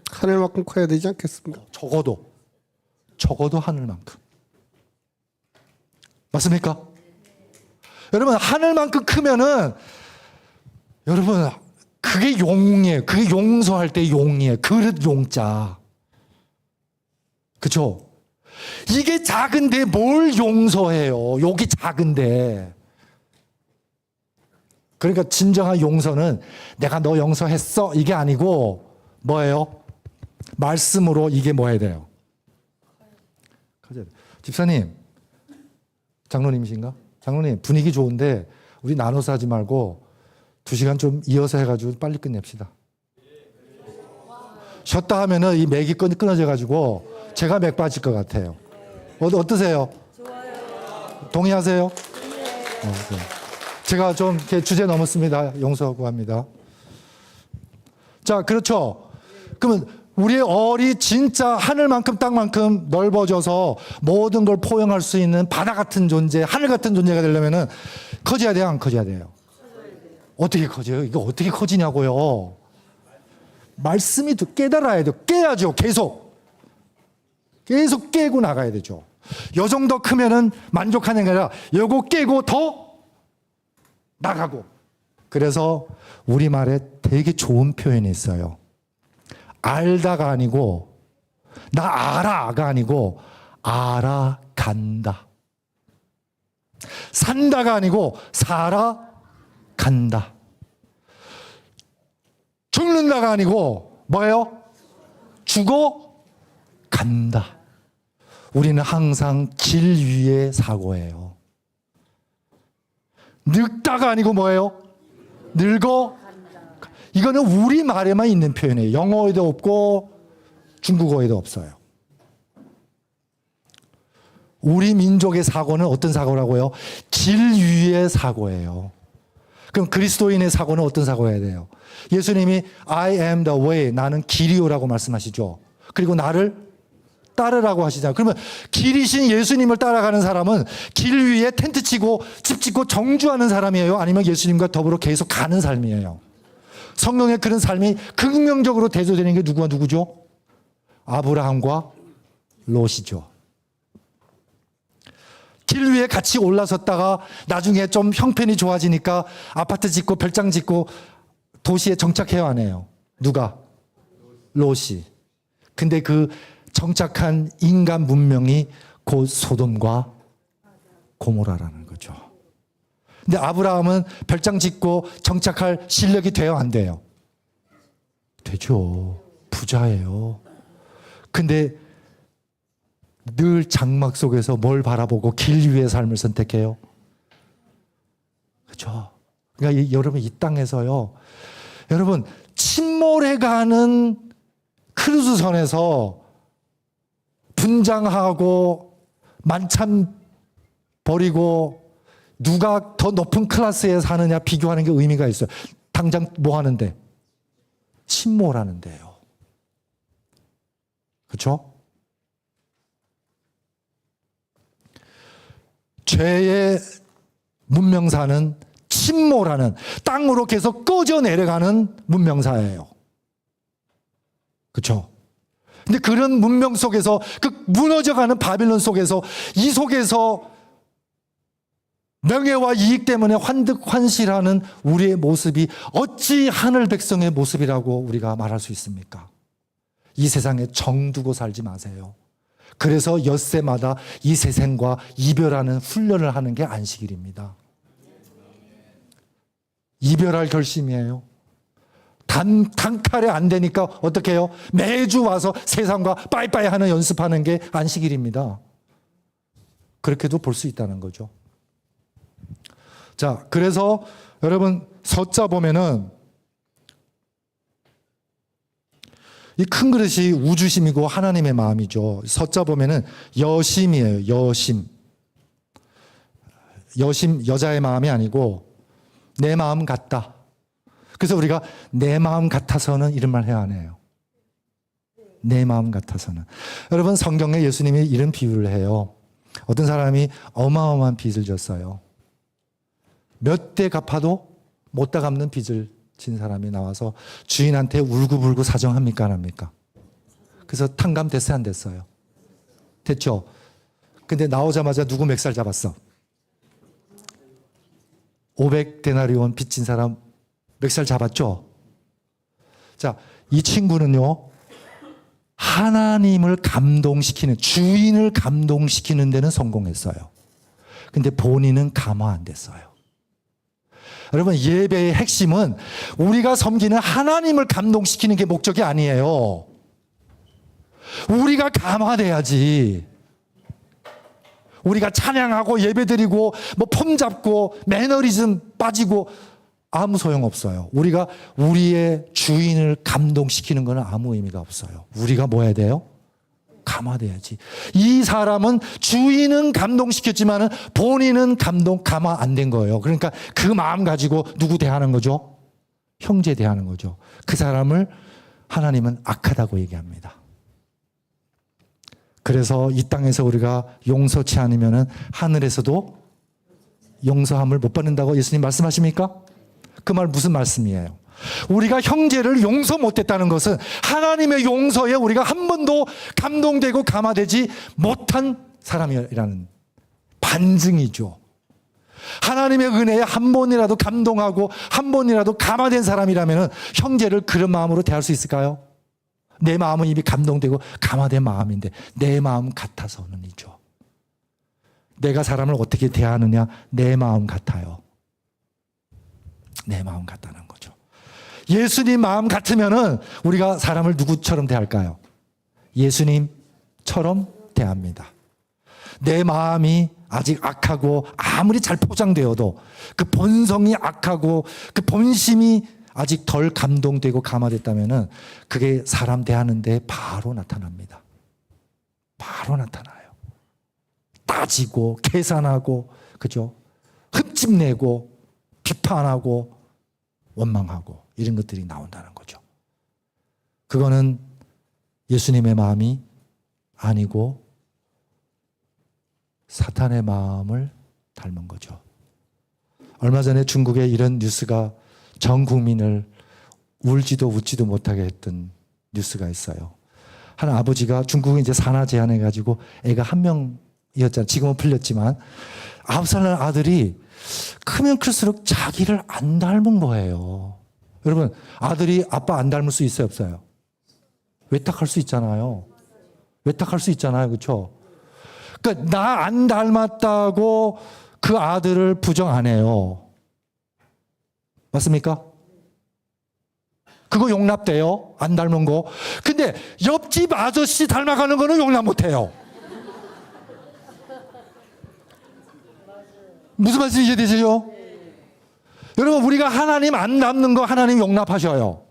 하늘만큼 커야 되지 않겠습니까? 적어도 하늘만큼. 맞습니까? 여러분, 하늘만큼 크면은, 여러분, 그게 용이에요. 그게 용서할 때 용이에요. 그릇 용자. 그쵸? 이게 작은데 뭘 용서해요? 여기 작은데. 그러니까 진정한 용서는 내가 너 용서했어 이게 아니고 뭐예요? 말씀으로 이게 뭐 해야 돼요? 집사님, 장로님이신가? 장로님, 분위기 좋은데 우리 나눠서 하지 말고 2시간 좀 이어서 해가지고 빨리 끝냅시다. 쉬었다 하면은 이 맥이 끊어져가지고 제가 맥 빠질 것 같아요. 어떠세요? 좋아요. 동의하세요? 네. 제가 좀 이렇게 주제 넘었습니다. 용서하고 합니다. 자, 그렇죠. 그러면 우리의 얼이 진짜 하늘만큼 땅만큼 넓어져서 모든 걸 포용할 수 있는 바다 같은 존재, 하늘 같은 존재가 되려면은 커져야 돼요, 안 커져야 돼요? 어떻게 커져요? 이거 어떻게 커지냐고요? 말씀이 깨달아야 돼요. 깨야죠. 계속 깨고 나가야 되죠. 요 정도 크면은 만족하는 게 아니라 요거 깨고 더 나가고. 그래서 우리말에 되게 좋은 표현이 있어요. 알다가 아니고 나 알아가 아니고 알아간다. 산다가 아니고 살아간다. 죽는다가 아니고 뭐예요? 죽어간다. 우리는 항상 길 위의 사고예요. 늙다가 아니고 뭐예요? 늙어. 이거는 우리말에만 있는 표현이에요. 영어에도 없고 중국어에도 없어요. 우리 민족의 사고는 어떤 사고라고요? 길 위의 사고예요. 그럼 그리스도인의 사고는 어떤 사고여야 돼요? 예수님이 I am the way, 나는 길이요라고 말씀하시죠. 그리고 나를 따르라고 하시잖아요. 그러면 길이신 예수님을 따라가는 사람은 길 위에 텐트 치고 집 짓고 정주하는 사람이에요? 아니면 예수님과 더불어 계속 가는 삶이에요? 성경에 그런 삶이 극명적으로 대조되는 게 누구죠? 아브라함과 롯이죠. 길 위에 같이 올라섰다가 나중에 좀 형편이 좋아지니까 아파트 짓고 별장 짓고 도시에 정착해야 하네요. 누가? 롯이. 근데 그 정착한 인간 문명이 곧 소돔과 고모라라는 거죠. 근데 아브라함은 별장 짓고 정착할 실력이 돼요, 안 돼요? 되죠. 부자예요. 근데 늘 장막 속에서 뭘 바라보고 길 위의 삶을 선택해요? 그렇죠. 그러니까 여러분 이 땅에서요. 여러분 침몰해 가는 크루즈선에서 분장하고 만찬 버리고 누가 더 높은 클래스에 사느냐 비교하는 게 의미가 있어요. 당장 뭐 하는데? 침몰하는데요. 그렇죠? 죄의 문명사는 침몰하는, 땅으로 계속 꺼져 내려가는 문명사예요. 그렇죠? 근데 그런 문명 속에서, 그 무너져가는 바빌론 속에서, 이 속에서 명예와 이익 때문에 환득환실하는 우리의 모습이 어찌 하늘 백성의 모습이라고 우리가 말할 수 있습니까? 이 세상에 정 두고 살지 마세요. 그래서 엿새마다 이 세상과 이별하는 훈련을 하는 게 안식일입니다. 이별할 결심이에요. 단칼에 안 되니까 어떻게 해요? 매주 와서 세상과 빠이빠이 하는 연습하는 게 안식일입니다. 그렇게도 볼 수 있다는 거죠. 자, 그래서 여러분 서자 보면은 이 큰 그릇이 우주심이고 하나님의 마음이죠. 서자 보면은 여심이에요. 여심. 여심, 여자의 마음이 아니고 내 마음 같다. 그래서 우리가 내 마음 같아서는 이런 말 해야 하네요. 내 마음 같아서는. 여러분 성경에 예수님이 이런 비유를 해요. 어떤 사람이 어마어마한 빚을 졌어요. 몇 대 갚아도 못 다 갚는 빚을 진 사람이 나와서 주인한테 울고불고 사정합니까? 안 합니까? 그래서 탕감 됐어요? 안 됐어요? 됐죠? 근데 나오자마자 누구 맥살 잡았어? 500데나리온 빚진 사람 맥살 잡았죠? 자, 이 친구는요, 하나님을 감동시키는, 주인을 감동시키는 데는 성공했어요. 근데 본인은 감화 안 됐어요. 여러분, 예배의 핵심은 우리가 섬기는 하나님을 감동시키는 게 목적이 아니에요. 우리가 감화돼야지. 우리가 찬양하고 예배드리고 뭐 폼 잡고 매너리즘 빠지고 아무 소용없어요. 우리가 우리의 주인을 감동시키는 건 아무 의미가 없어요. 우리가 뭐 해야 돼요? 감화돼야지. 이 사람은 주인은 감동시켰지만 본인은 감화 안 된 거예요. 그러니까 그 마음 가지고 누구 대하는 거죠? 형제 대하는 거죠. 그 사람을 하나님은 악하다고 얘기합니다. 그래서 이 땅에서 우리가 용서치 않으면 하늘에서도 용서함을 못 받는다고 예수님 말씀하십니까? 그 말 무슨 말씀이에요? 우리가 형제를 용서 못했다는 것은 하나님의 용서에 우리가 한 번도 감동되고 감화되지 못한 사람이라는 반증이죠. 하나님의 은혜에 한 번이라도 감동하고 한 번이라도 감화된 사람이라면 형제를 그런 마음으로 대할 수 있을까요? 내 마음은 이미 감동되고 감화된 마음인데 내 마음 같아서는이죠. 내가 사람을 어떻게 대하느냐 내 마음 같아요. 내 마음 같다는 거죠. 예수님 마음 같으면은 우리가 사람을 누구처럼 대할까요? 예수님처럼 대합니다. 내 마음이 아직 악하고 아무리 잘 포장되어도 그 본성이 악하고 그 본심이 아직 덜 감동되고 감화됐다면은 그게 사람 대하는데 바로 나타납니다. 바로 나타나요. 따지고 계산하고 그죠? 흠집내고 비판하고 원망하고 이런 것들이 나온다는 거죠. 그거는 예수님의 마음이 아니고 사탄의 마음을 닮은 거죠. 얼마 전에 중국에 이런 뉴스가 전 국민을 울지도 웃지도 못하게 했던 뉴스가 있어요. 한 아버지가 중국은 이제 산하 제한해가지고 애가 한 명이었잖아요. 지금은 풀렸지만 9살 난 아들이 크면 클수록 자기를 안 닮은 거예요. 여러분 아들이 아빠 안 닮을 수 있어요 없어요? 외탁할 수 있잖아요. 외탁할 수 있잖아요. 그렇죠? 그러니까 나 안 닮았다고 그 아들을 부정 안 해요. 맞습니까? 그거 용납돼요. 안 닮은 거. 근데 옆집 아저씨 닮아가는 거는 용납 못 해요. 무슨 말씀인지 이해되세요? 여러분 우리가 하나님 안 닮는 거 하나님 용납하셔요.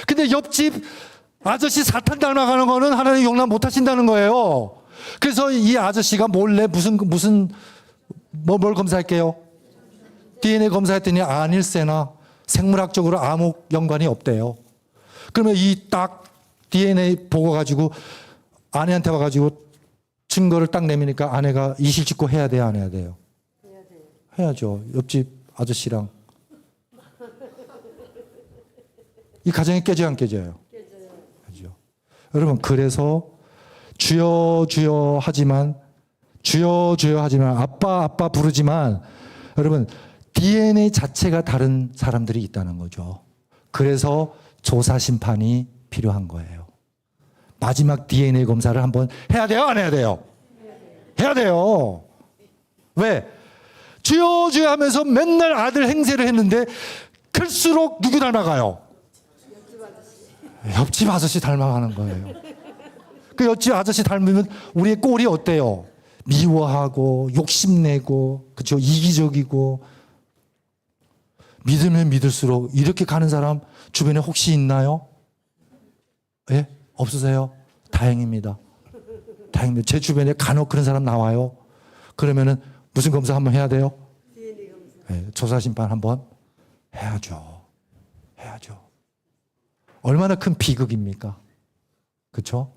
근데 옆집 아저씨 사탄 닮아가는 거는 하나님 용납 못 하신다는 거예요. 그래서 이 아저씨가 몰래 뭘 검사할게요? DNA 검사했더니 아닐세나 생물학적으로 아무 연관이 없대요. 그러면 이 딱 DNA 보고 가지고 아내한테 와가지고 증거를 딱 내미니까 아내가 이실직고 해야 돼요, 안 해야 돼요? 해야죠. 옆집 아저씨랑. 이 가정이 깨져요, 안 깨져요? 깨져요. 여러분, 그래서 주여 주여 하지만 아빠 아빠 부르지만 여러분 DNA 자체가 다른 사람들이 있다는 거죠. 그래서 조사 심판이 필요한 거예요. 마지막 DNA 검사를 한번 해야 돼요, 안 해야 돼요? 해야 돼요. 왜? 주여 주여 하면서 맨날 아들 행세를 했는데 클수록 누구 닮아가요? 옆집 아저씨 닮아가는 거예요. 그 옆집 아저씨 닮으면 우리의 꼴이 어때요? 미워하고 욕심내고 그렇죠? 이기적이고 믿으면 믿을수록 이렇게 가는 사람 주변에 혹시 있나요? 예? 없으세요? 다행입니다. 다행입니다. 제 주변에 간혹 그런 사람 나와요. 그러면은 무슨 검사 한번 해야 돼요? 예, 조사 심판 한번 해야죠. 해야죠. 얼마나 큰 비극입니까? 그렇죠?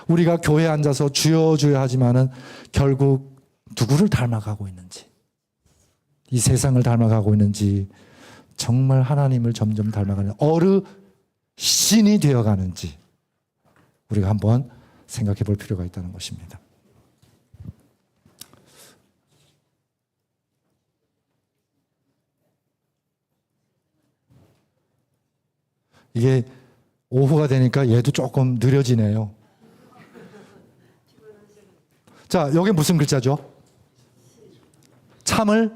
우리가 교회에 앉아서 주여 주여 하지만은 결국 누구를 닮아가고 있는지, 이 세상을 닮아가고 있는지, 정말 하나님을 점점 닮아가는 어르신이 되어가는지 우리가 한번 생각해 볼 필요가 있다는 것입니다. 이게 오후가 되니까 얘도 조금 느려지네요. 자, 여기 무슨 글자죠? 참을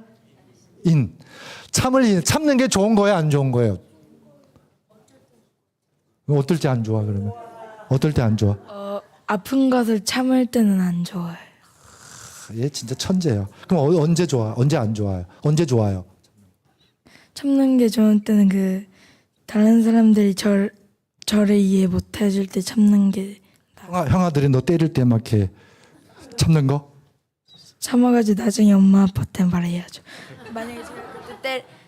인. 참는 게 좋은 거예요, 안 좋은 거예요? 어떨 때 안 좋아, 그러면? 어떨 때 안 좋아? 아픈 것을 참을 때는 안 좋아요. 얘 진짜 천재야. 그럼 언제 좋아? 언제 안 좋아요? 언제 좋아요? 참는 게 좋은 때는 다른 사람들이 저를 이해 못 해줄 때 참는 게 형아들이 너 때릴 때 막 이렇게 참는 거? 참아가지고 나중에 엄마 아빠한테 말해야죠. 만약에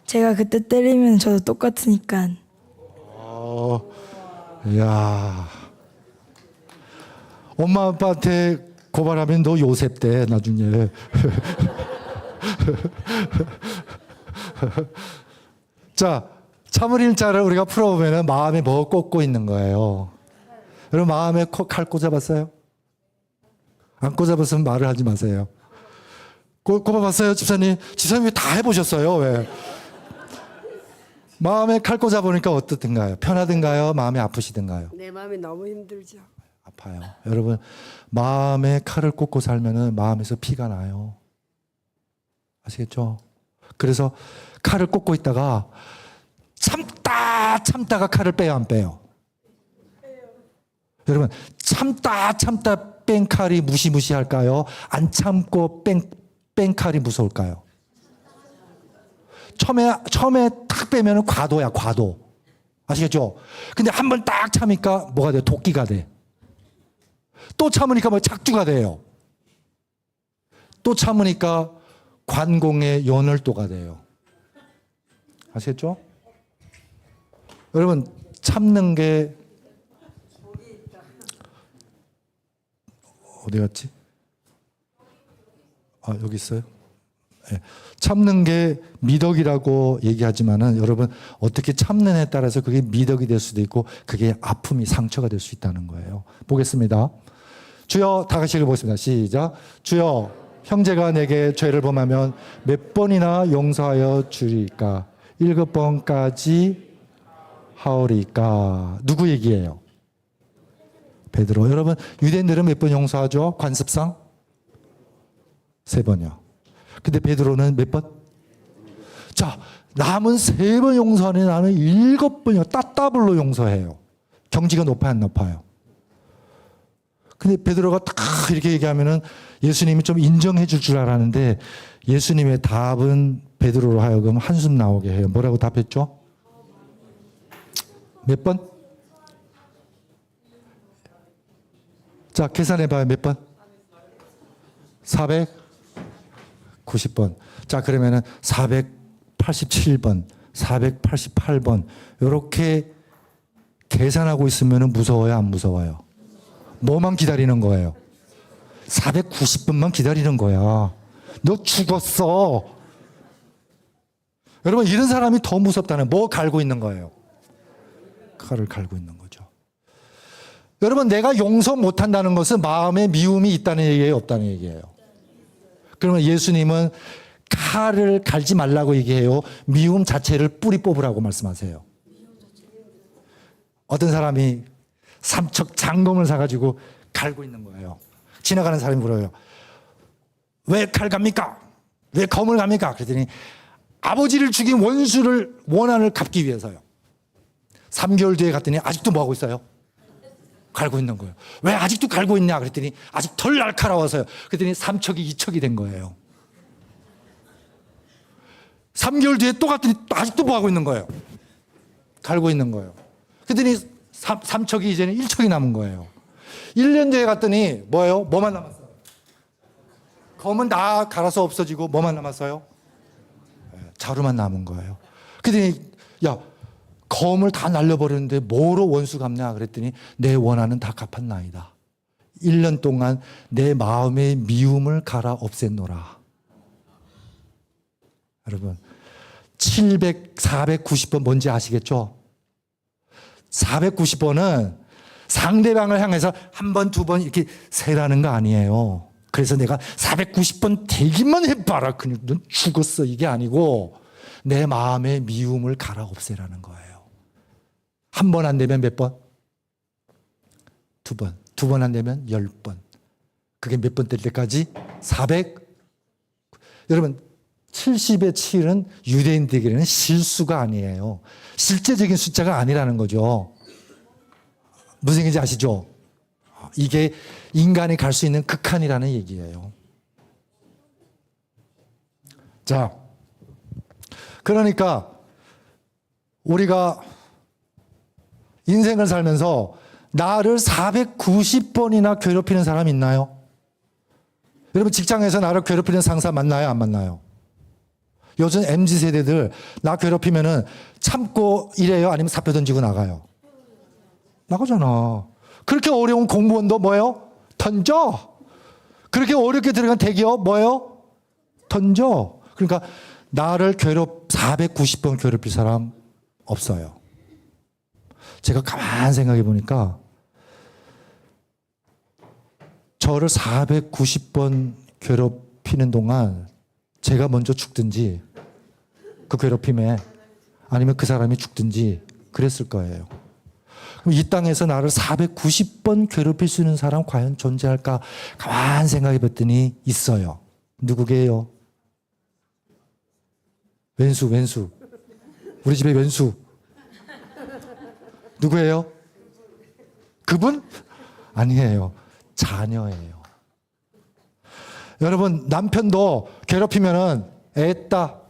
제가 그때 때리면 저도 똑같으니까. 야, 엄마 아빠한테 고발하면 너 요셉 돼 나중에. 자, 참을 일자를 우리가 풀어보면 마음에 뭐 꽂고 있는 거예요. 여러분 마음에 칼 꽂아봤어요? 안 꽂아봤으면 말을 하지 마세요. 꼽아봤어요, 집사님? 집사님이 다 해보셨어요. 왜? 마음에 칼 꽂아보니까 어떻든가요? 편하든가요? 마음이 아프시든가요? 내 마음이 너무 힘들죠. 아파요. 여러분 마음에 칼을 꽂고 살면은 마음에서 피가 나요. 아시겠죠? 그래서 칼을 꽂고 있다가 참다가 칼을 빼요, 안 빼요? 여러분 참다 뺀 칼이 무시무시할까요? 안 참고 뺀 칼이 무서울까요? 처음에 딱 빼면은 과도야, 과도. 아시겠죠? 근데 한 번 딱 참으니까 뭐가 돼? 도끼가 돼. 또 참으니까 뭐 착주가 돼요. 또 참으니까 관공의 연월도가 돼요. 아시겠죠? 여러분 참는 게 어디 갔지? 아, 여기 있어요. 네. 참는 게 미덕이라고 얘기하지만은 여러분 어떻게 참는에 따라서 그게 미덕이 될 수도 있고 그게 아픔이 상처가 될 수 있다는 거예요. 보겠습니다. 주여, 다 같이 읽어보겠습니다. 시작. 주여, 형제가 내게 죄를 범하면 몇 번이나 용서하여 주리까? 7번까지 하오리까? 누구 얘기예요? 베드로. 여러분 유대인들은 몇 번 용서하죠? 관습상? 3번이요. 근데 베드로는 몇 번? 자, 남은 3번 용서하는 나는 7번이요. 따따블로 용서해요. 경지가 높아요, 안 높아요? 근데 베드로가 딱 이렇게 얘기하면은 예수님이 좀 인정해 줄 줄 알았는데 예수님의 답은 베드로로 하여금 한숨 나오게 해요. 뭐라고 답했죠? 몇 번? 자, 계산해봐요. 몇 번? 490번. 자, 그러면은 487번, 488번 이렇게 계산하고 있으면 무서워요, 안 무서워요? 뭐만 기다리는 거예요? 490번만 기다리는 거야. 너 죽었어. 여러분 이런 사람이 더 무섭다는, 뭐 갈고 있는 거예요? 칼을 갈고 있는 거죠. 여러분 내가 용서 못한다는 것은 마음에 미움이 있다는 얘기예요, 없다는 얘기예요? 그러면 예수님은 칼을 갈지 말라고 얘기해요? 미움 자체를 뿌리 뽑으라고 말씀하세요? 어떤 사람이 삼척 장검을 사가지고 갈고 있는 거예요. 지나가는 사람이 물어요. 왜 칼 갑니까? 왜 검을 갑니까? 그랬더니 아버지를 죽인 원수를 원한을 갚기 위해서요. 3개월 뒤에 갔더니 아직도 뭐 하고 있어요? 갈고 있는 거예요. 왜 아직도 갈고 있냐? 그랬더니 아직 덜 날카로워서요. 그랬더니 삼척이 2척이 된 거예요. 3개월 뒤에 또 갔더니 아직도 뭐 하고 있는 거예요? 갈고 있는 거예요. 그랬더니 삼척이 이제는 1척이 남은 거예요. 1년 뒤에 갔더니 뭐예요? 뭐만 남았어요? 검은 다 갈아서 없어지고 뭐만 남았어요? 자루만 남은 거예요. 그랬더니 야, 검을 다 날려버렸는데 뭐로 원수 갚냐? 그랬더니 내 원한은 다 갚았나이다. 1년 동안 내 마음의 미움을 갈아 없앴노라. 여러분 490번 뭔지 아시겠죠? 490번은 상대방을 향해서 한 번, 두 번 이렇게 세라는 거 아니에요. 그래서 내가 490번 대기만 해봐라. 그냥 넌 죽었어. 이게 아니고 내 마음의 미움을 갈아 없애라는 거예요. 한 번 안 되면 몇 번? 2번. 2번 안 되면 10번. 그게 몇 번 될 때까지? 400. 여러분 70의 7은 유대인들에게는 실수가 아니에요. 실제적인 숫자가 아니라는 거죠. 무슨 얘기인지 아시죠? 이게 인간이 갈 수 있는 극한이라는 얘기예요. 자, 그러니까 우리가 인생을 살면서 나를 490번이나 괴롭히는 사람 있나요? 여러분 직장에서 나를 괴롭히는 상사 만나요? 안 만나요? 요즘 MZ세대들 나 괴롭히면은 참고 일해요? 아니면 사표 던지고 나가요? 나가잖아. 그렇게 어려운 공무원도 뭐예요? 던져. 그렇게 어렵게 들어간 대기업 뭐예요? 던져. 그러니까 나를 490번 괴롭힐 사람 없어요. 제가 가만 생각해 보니까 저를 490번 괴롭히는 동안 제가 먼저 죽든지 그 괴롭힘에 아니면 그 사람이 죽든지 그랬을 거예요. 그럼 이 땅에서 나를 490번 괴롭힐 수 있는 사람 과연 존재할까? 가만 생각해 봤더니 있어요. 누구게요? 왼수. 우리 집에 왼수. 누구예요? 그분? 아니에요. 자녀예요. 여러분 남편도 괴롭히면은 애따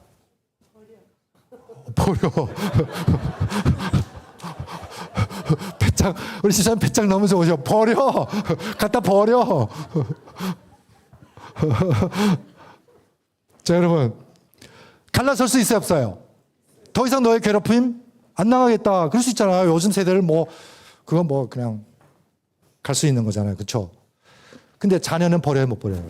버려. 배짱 우리 집사람 배짱 너무 좋으셔. 버려. 갖다 버려. 자 여러분 갈라설 수 있어요 없어요? 더 이상 너의 괴롭힘 안 나가겠다. 그럴 수 있잖아요. 요즘 세대를 뭐 그건 뭐 그냥 갈 수 있는 거잖아요. 그렇죠? 근데 자녀는 버려요 못 버려요?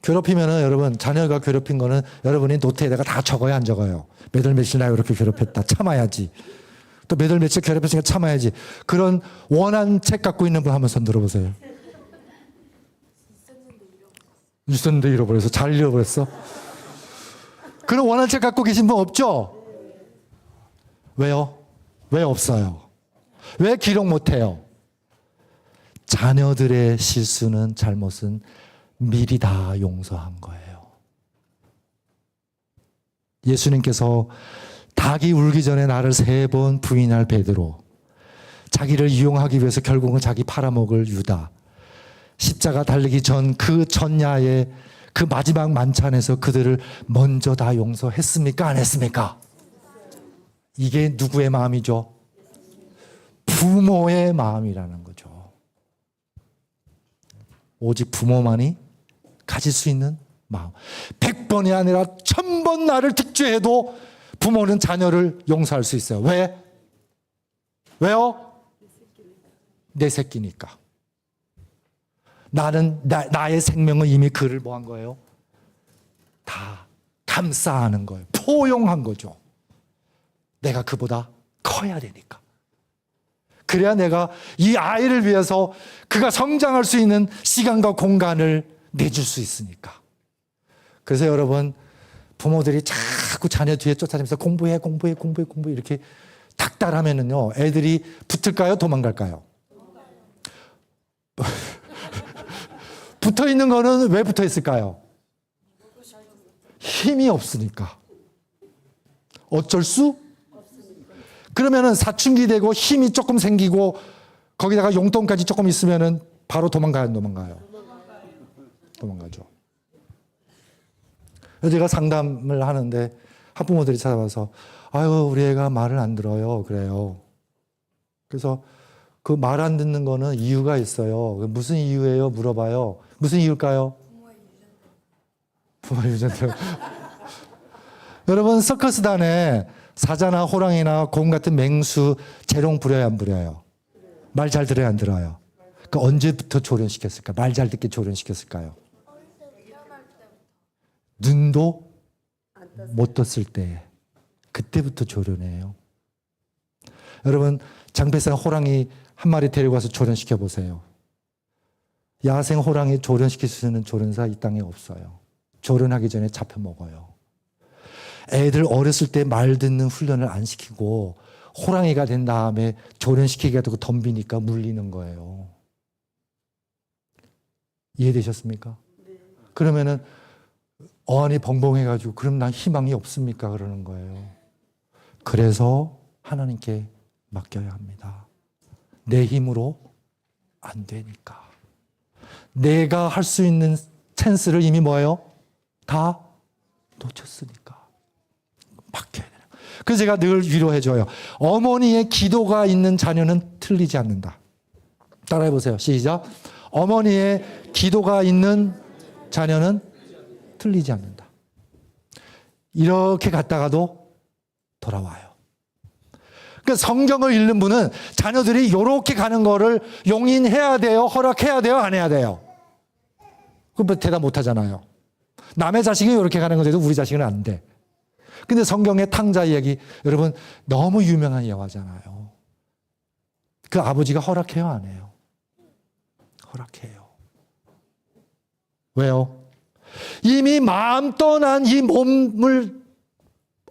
괴롭히면은 여러분 자녀가 괴롭힌 거는 여러분이 노트에다가 다 적어야 안 적어요? 몇 월 며칠 나 이렇게 괴롭혔다. 참아야지. 또 몇 월 며칠 괴롭혔으니까 참아야지. 그런 원한 책 갖고 있는 분 한번 손 들어보세요. 있었는데 잃어버려서 잘 잃어버렸어? 그런 원한 책 갖고 계신 분 없죠? 왜요? 왜 없어요? 왜 기록 못해요? 자녀들의 실수는 잘못은 미리 다 용서한 거예요. 예수님께서 닭이 울기 전에 나를 3번 부인할 베드로, 자기를 이용하기 위해서 결국은 자기 팔아먹을 유다, 십자가 달리기 전 그 전야의 그 마지막 만찬에서 그들을 먼저 다 용서했습니까? 안 했습니까? 이게 누구의 마음이죠? 부모의 마음이라는 거죠. 오직 부모만이 가질 수 있는 마음. 100번이 아니라 1000번 나를 득죄해도 부모는 자녀를 용서할 수 있어요. 왜? 왜요? 내 새끼니까. 나의 생명은 이미 그를 뭐 한 거예요? 다 감싸하는 거예요. 포용한 거죠. 내가 그보다 커야 되니까. 그래야 내가 이 아이를 위해서 그가 성장할 수 있는 시간과 공간을 내줄 수 있으니까. 그래서 여러분 부모들이 자꾸 자녀 뒤에 쫓아다니면서 공부해 이렇게 닥달하면은요 애들이 붙을까요? 도망갈까요? 붙어 있는 거는 왜 붙어 있을까요? 힘이 없으니까. 어쩔 수? 그러면은 사춘기 되고 힘이 조금 생기고 거기다가 용돈까지 조금 있으면은 바로 도망가요? 도망가죠. 제가 상담을 하는데 학부모들이 찾아와서 아유 우리 애가 말을 안 들어요. 그래요. 그래서 그 말 안 듣는 거는 이유가 있어요. 무슨 이유예요? 물어봐요. 무슨 이유일까요? 부모의 유전자. 여러분 서커스단에 사자나 호랑이나 곰 같은 맹수 재롱 부려요 안 부려요? 말 잘 들어요 안 들어요? 그러니까 언제부터 조련시켰을까? 말 잘 듣게 조련시켰을까요? 눈도 못 떴을 때 그때부터 조련해요. 여러분 장패산 호랑이 한 마리 데리고 와서 조련시켜 보세요. 야생 호랑이 조련시킬 수 있는 조련사 이 땅에 없어요. 조련하기 전에 잡혀 먹어요. 애들 어렸을 때 말 듣는 훈련을 안 시키고 호랑이가 된 다음에 조련시키기가 되고 덤비니까 물리는 거예요. 이해되셨습니까? 네. 그러면은 어안이 벙벙해가지고 그럼 난 희망이 없습니까? 그러는 거예요. 그래서 하나님께 맡겨야 합니다. 내 힘으로 안 되니까. 내가 할 수 있는 찬스를 이미 뭐예요? 다 놓쳤으니까. 맡겨야 돼요. 그래서 제가 늘 위로해줘요. 어머니의 기도가 있는 자녀는 틀리지 않는다. 따라해보세요. 시작. 어머니의 기도가 있는 자녀는 틀리지 않는다. 이렇게 갔다가도 돌아와요. 그러니까 성경을 읽는 분은 자녀들이 이렇게 가는 거를 용인해야 돼요? 허락해야 돼요? 안 해야 돼요? 그럼 대답 못 하잖아요. 남의 자식이 이렇게 가는 건데도 우리 자식은 안 돼. 근데 성경의 탕자 이야기, 여러분 너무 유명한 예화잖아요. 그 아버지가 허락해요? 안 해요? 허락해요. 왜요? 이미 마음 떠난 이 몸을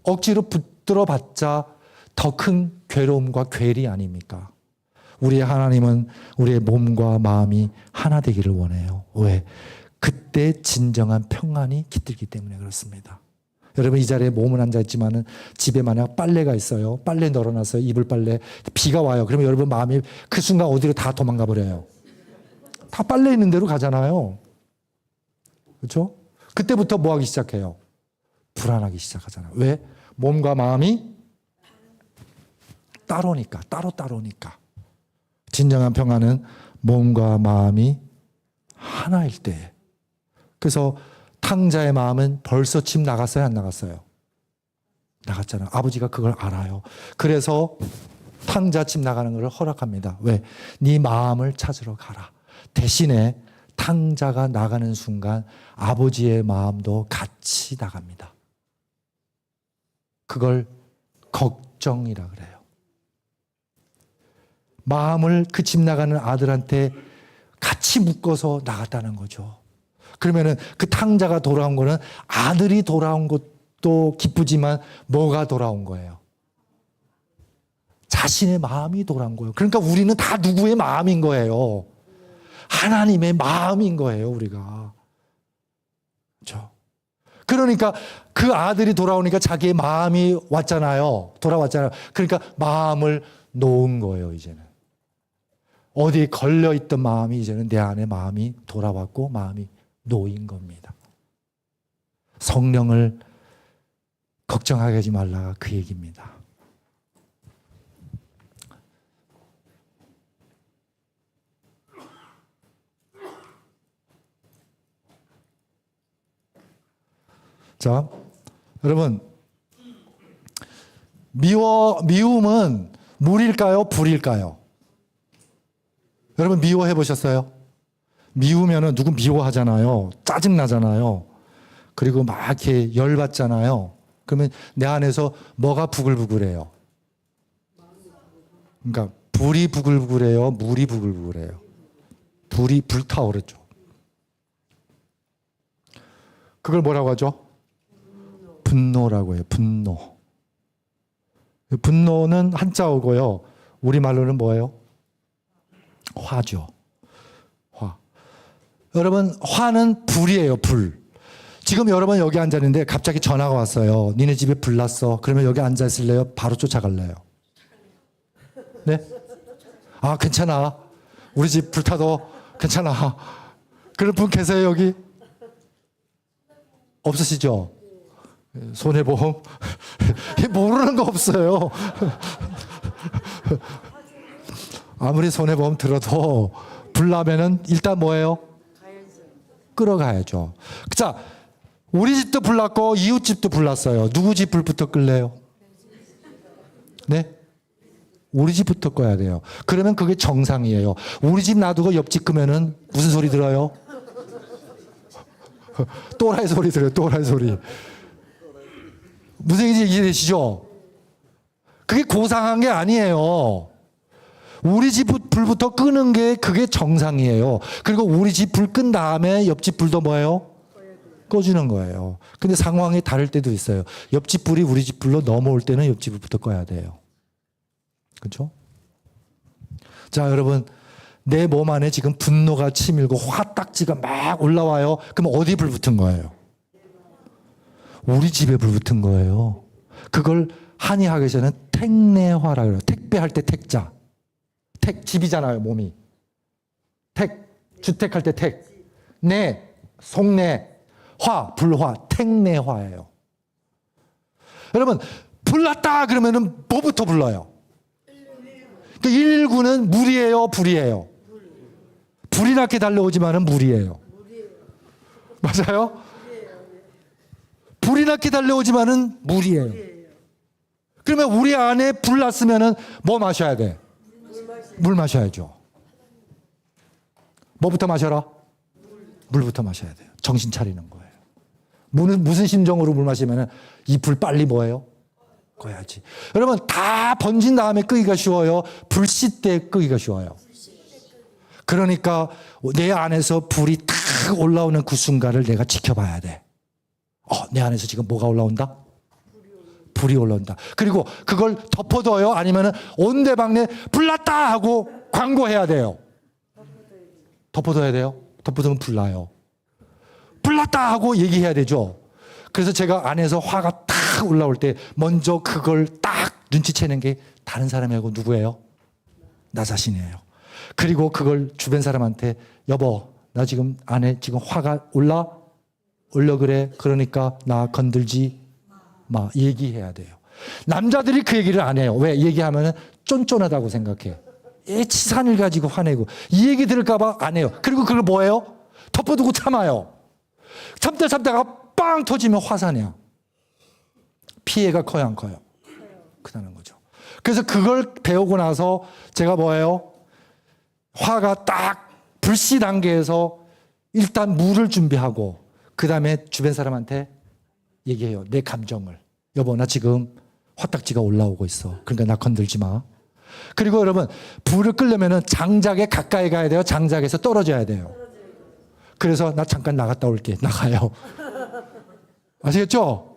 억지로 붙들어 봤자 더 큰 괴로움과 괴리 아닙니까? 우리의 하나님은 우리의 몸과 마음이 하나 되기를 원해요. 왜? 그때 진정한 평안이 깃들기 때문에 그렇습니다. 여러분 이 자리에 몸은 앉아있지만 집에 만약 빨래가 있어요. 빨래 널어놨어요. 이불 빨래. 비가 와요. 그러면 여러분 마음이 그 순간 어디로 다 도망가 버려요. 다 빨래 있는 대로 가잖아요. 그렇죠? 그때부터 뭐 하기 시작해요? 불안하기 시작하잖아요. 왜? 몸과 마음이 따로니까, 따로니까. 진정한 평안은 몸과 마음이 하나일 때. 그래서 탕자의 마음은 벌써 집 나갔어요? 안 나갔어요? 나갔잖아요. 아버지가 그걸 알아요. 그래서 탕자 집 나가는 것을 허락합니다. 왜? 네 마음을 찾으러 가라. 대신에 탕자가 나가는 순간 아버지의 마음도 같이 나갑니다. 그걸 걱정이라 그래요. 마음을 그 집 나가는 아들한테 같이 묶어서 나갔다는 거죠. 그러면은 그 탕자가 돌아온 거는 아들이 돌아온 것도 기쁘지만 뭐가 돌아온 거예요? 자신의 마음이 돌아온 거예요. 그러니까 우리는 다 누구의 마음인 거예요? 하나님의 마음인 거예요, 우리가. 그렇죠? 그러니까 그 아들이 돌아오니까 자기의 마음이 왔잖아요. 돌아왔잖아요. 그러니까 마음을 놓은 거예요, 이제는. 어디에 걸려있던 마음이 이제는 내 안에 마음이 돌아왔고 마음이 놓인 겁니다. 성령을 걱정하게 하지 말라가 그 얘기입니다. 자, 여러분, 미움은 물일까요? 불일까요? 여러분 미워해 보셨어요? 미우면은 누구 미워하잖아요. 짜증나잖아요. 그리고 막 이렇게 열받잖아요. 그러면 내 안에서 뭐가 부글부글해요? 그러니까 불이 부글부글해요? 물이 부글부글해요? 불이 불타오르죠. 그걸 뭐라고 하죠? 분노라고 해요. 분노. 분노는 한자어고요. 우리말로는 뭐예요? 화죠. 화. 여러분 화는 불이에요. 불. 지금 여러분 여기 앉았는데 갑자기 전화가 왔어요. 니네 집에 불 났어. 그러면 여기 앉아 있을래요? 바로 쫓아갈래요? 네? 아 괜찮아. 우리 집 불타도 괜찮아. 그런 분 계세요 여기? 없으시죠? 손해보험? 모르는 거 없어요. 아무리 손해보험 들어도 불 나면은 일단 뭐예요? 끌어가야죠. 자, 우리 집도 불 났고 이웃 집도 불 났어요. 누구 집 불부터 끌래요? 네? 우리 집부터 꺼야 돼요. 그러면 그게 정상이에요. 우리 집 놔두고 옆집 끄면은 무슨 소리 들어요? 또라이 소리 들어요. 또라이 소리. 무슨 얘기인지 이해되시죠? 그게 고상한 게 아니에요. 우리 집 불부터 끄는 게 그게 정상이에요. 그리고 우리 집 불 끈 다음에 옆집 불도 뭐예요? 꺼주는 거예요. 근데 상황이 다를 때도 있어요. 옆집 불이 우리 집 불로 넘어올 때는 옆집 불부터 꺼야 돼요. 그렇죠? 자, 여러분 내 몸 안에 지금 분노가 치밀고 화딱지가 막 올라와요. 그럼 어디 불 붙은 거예요? 우리 집에 불 붙은 거예요. 그걸 한의학에서는 택내화라 그래요. 택배할 때 택자. 택, 집이잖아요, 몸이. 택, 주택할 때 택. 내, 속내, 화, 불화, 택내화예요. 여러분, 불났다 그러면은 뭐부터 불러요? 그러니까 119는 물이에요, 불이에요? 불이 나게 달려오지만은 물이에요. 맞아요? 불이 나게 달려오지만은 물이에요. 그러면 우리 안에 불 났으면은 뭐 마셔야 돼? 물 마셔야죠. 뭐부터 마셔라? 물부터 마셔야 돼요. 정신 차리는 거예요. 무슨 심정으로 물 마시면은 이 불 빨리 뭐예요? 꺼야지. 여러분 다 번진 다음에 끄기가 쉬워요? 불씨 때 끄기가 쉬워요? 그러니까 내 안에서 불이 탁 올라오는 그 순간을 내가 지켜봐야 돼. 내 안에서 지금 뭐가 올라온다? 불이 올라온다. 그리고 그걸 덮어둬요? 아니면은 온데방네 불났다 하고 광고해야 돼요? 덮어둬야 돼요? 덮어두면 불나요. 불났다 하고 얘기해야 되죠. 그래서 제가 안에서 화가 탁 올라올 때 먼저 그걸 딱 눈치채는 게 다른 사람이고 누구예요? 나 자신이에요. 그리고 그걸 주변 사람한테 여보 나 지금 안에 지금 화가 올라 그래. 그러니까 나 건들지 마. 얘기해야 돼요. 남자들이 그 얘기를 안 해요. 왜? 얘기하면 쫀쫀하다고 생각해. 치산을 가지고 화내고 이 얘기 들을까 봐 안 해요. 그리고 그걸 뭐예요? 덮어두고 참아요. 참다가 빵 터지면 화산이야. 피해가 커요 안 커요? 크다는 거죠. 그래서 그걸 배우고 나서 제가 뭐예요? 화가 딱 불씨 단계에서 일단 물을 준비하고 그 다음에 주변 사람한테 얘기해요. 내 감정을. 여보 나 지금 화딱지가 올라오고 있어. 그러니까 나 건들지 마. 그리고 여러분 불을 끄려면 장작에 가까이 가야 돼요? 장작에서 떨어져야 돼요? 그래서 나 잠깐 나갔다 올게. 나가요. 아시겠죠?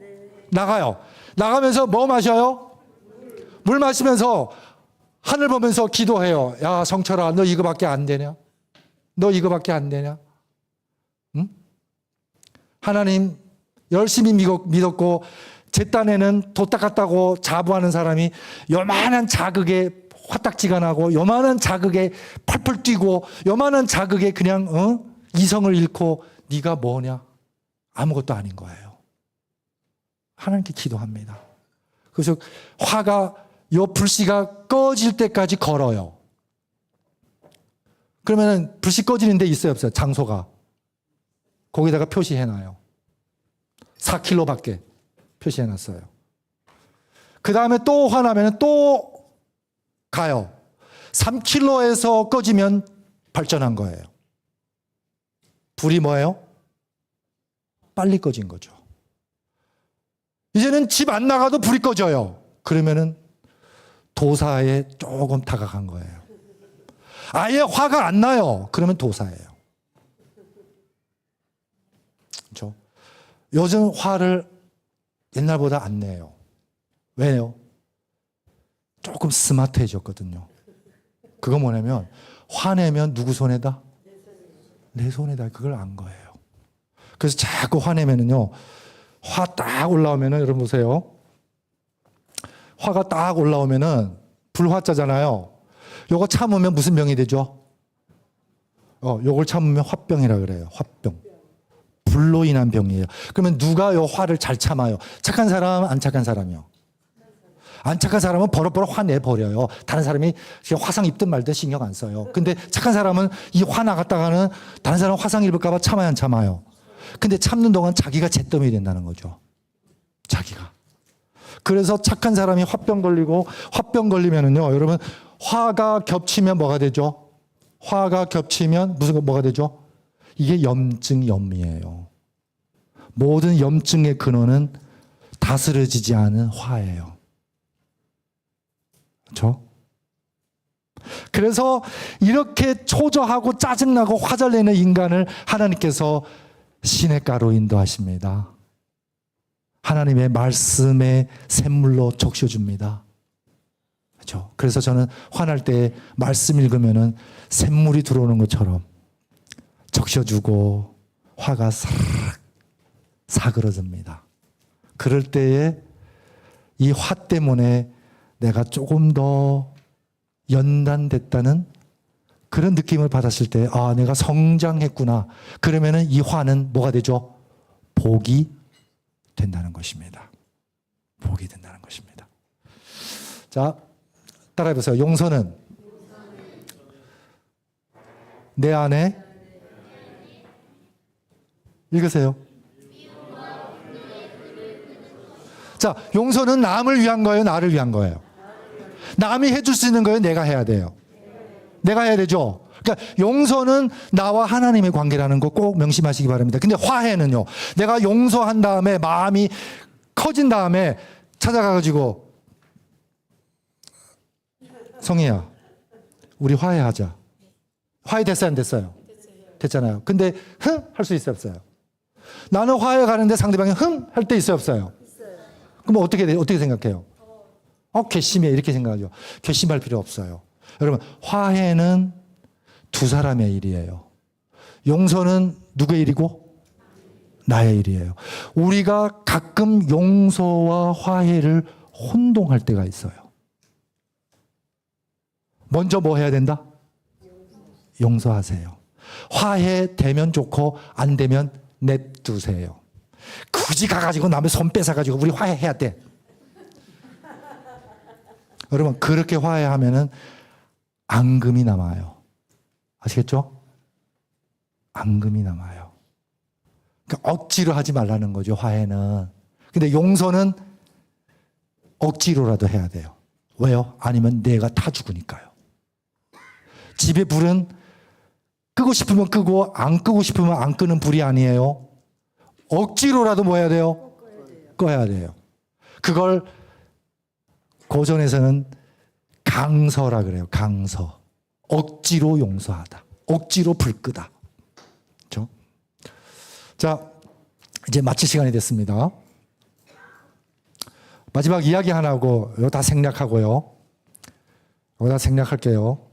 나가요. 나가면서 뭐 마셔요? 물 마시면서 하늘 보면서 기도해요. 야 성철아 너 이거밖에 안 되냐? 너 이거밖에 안 되냐? 응? 하나님 열심히 믿었고 제 딴에는 도 닦았다고 자부하는 사람이 요만한 자극에 화딱지가 나고 요만한 자극에 펄펄 뛰고 요만한 자극에 그냥 이성을 잃고 네가 뭐냐? 아무것도 아닌 거예요. 하나님께 기도합니다. 그래서 화가 요 불씨가 꺼질 때까지 걸어요. 그러면 불씨 꺼지는 데 있어요 없어요? 장소가. 거기다가 표시해놔요. 4km밖에 표시해놨어요. 그 다음에 또 화나면 또 가요. 3km에서 꺼지면 발전한 거예요. 불이 뭐예요? 빨리 꺼진 거죠. 이제는 집 안 나가도 불이 꺼져요. 그러면은 도사에 조금 다가간 거예요. 아예 화가 안 나요. 그러면 도사예요. 그렇죠? 요즘 화를 옛날보다 안 내요. 왜요? 조금 스마트해졌거든요. 그거 뭐냐면 화내면 누구 손에다? 내 손에다. 그걸 안 거예요. 그래서 자꾸 화내면은요. 화 딱 올라오면은 여러분 보세요. 화가 딱 올라오면은 불화자잖아요. 요거 참으면 무슨 병이 되죠? 요걸 참으면 화병이라 그래요. 화병. 불로 인한 병이에요. 그러면 누가 요 화를 잘 참아요? 착한 사람, 안 착한 사람이요? 안 착한 사람은 버럭버럭 화내버려요. 다른 사람이 화상 입든 말든 신경 안 써요. 근데 착한 사람은 이 화 나갔다가는 다른 사람 화상 입을까봐 참아야 안 참아요. 근데 참는 동안 자기가 잿더미 된다는 거죠. 자기가. 그래서 착한 사람이 화병 걸리면은요, 여러분, 화가 겹치면 뭐가 되죠? 화가 겹치면 뭐가 되죠? 이게 염증이에요. 모든 염증의 근원은 다스려지지 않은 화예요. 그렇죠? 그래서 이렇게 초조하고 짜증나고 화잘내는 인간을 하나님께서 시냇가로 인도하십니다. 하나님의 말씀의 샘물로 적셔줍니다. 그렇죠? 그래서 저는 화날 때 말씀 읽으면은 샘물이 들어오는 것처럼 적셔주고 화가 사그러집니다. 그럴 때에 이 화 때문에 내가 조금 더 연단됐다는 그런 느낌을 받았을 때, 아, 내가 성장했구나. 그러면은 이 화는 뭐가 되죠? 복이 된다는 것입니다. 복이 된다는 것입니다. 자, 따라해보세요. 용서는 내 안에 읽으세요. 자, 용서는 남을 위한 거예요? 나를 위한 거예요? 남이 해줄 수 있는 거예요? 내가 해야 돼요? 내가 해야 되죠? 그러니까 용서는 나와 하나님의 관계라는 거 꼭 명심하시기 바랍니다. 근데 화해는요, 내가 용서한 다음에 마음이 커진 다음에 찾아가가지고 성희야, 우리 화해하자. 화해 됐어요, 안 됐어요? 됐잖아요. 근데 할 수 있어요, 없어요? 나는 화해 가는데 상대방이 할 때 있어요, 없어요? 그럼 어떻게 돼요? 어떻게 생각해요? 괘씸해 이렇게 생각하죠. 괘씸할 필요 없어요. 여러분, 화해는 두 사람의 일이에요. 용서는 누구의 일이고? 나의 일이에요. 우리가 가끔 용서와 화해를 혼동할 때가 있어요. 먼저 뭐 해야 된다? 용서하세요. 화해 되면 좋고 안 되면 냅두세요. 굳이 가가지고 남의 손 뺏어가지고 우리 화해해야 돼. 여러분, 그렇게 화해하면은 앙금이 남아요. 아시겠죠? 앙금이 남아요. 그러니까 억지로 하지 말라는 거죠, 화해는. 근데 용서는 억지로라도 해야 돼요. 왜요? 아니면 내가 타 죽으니까요. 집에 불은 끄고 싶으면 끄고 안 끄고 싶으면 안 끄는 불이 아니에요. 억지로라도 뭐 해야 돼요? 꺼야 돼요. 그걸 고전에서는 강서라 그래요. 강서. 억지로 용서하다. 억지로 불 끄다. 그렇죠? 자, 이제 마칠 시간이 됐습니다. 마지막 이야기 하나 하고 이거 다 생략하고요. 이거 다 생략할게요.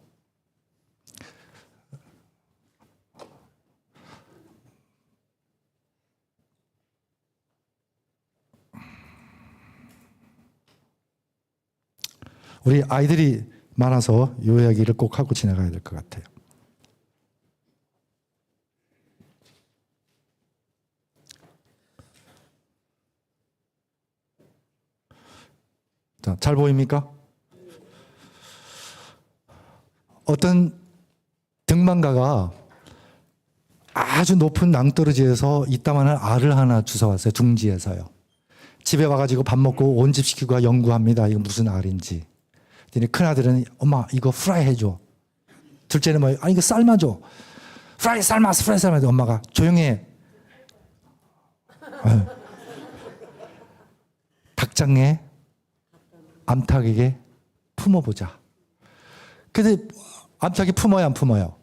우리 아이들이 많아서 이 이야기를 꼭 하고 지나가야 될 것 같아요. 자, 잘 보입니까? 어떤 등반가가 아주 높은 낭떠러지에서 이따만한 알을 하나 주워왔어요. 둥지에서요. 집에 와가지고 밥 먹고 온 집 식구가 연구합니다. 이거 무슨 알인지. 큰아들은 엄마 이거 프라이 해줘. 둘째는 뭐 이거 삶아줘. 프라이 삶아서 엄마가 조용히 해. 닭장에 암탉에게 품어보자. 근데 암탉이 품어요, 안 품어요?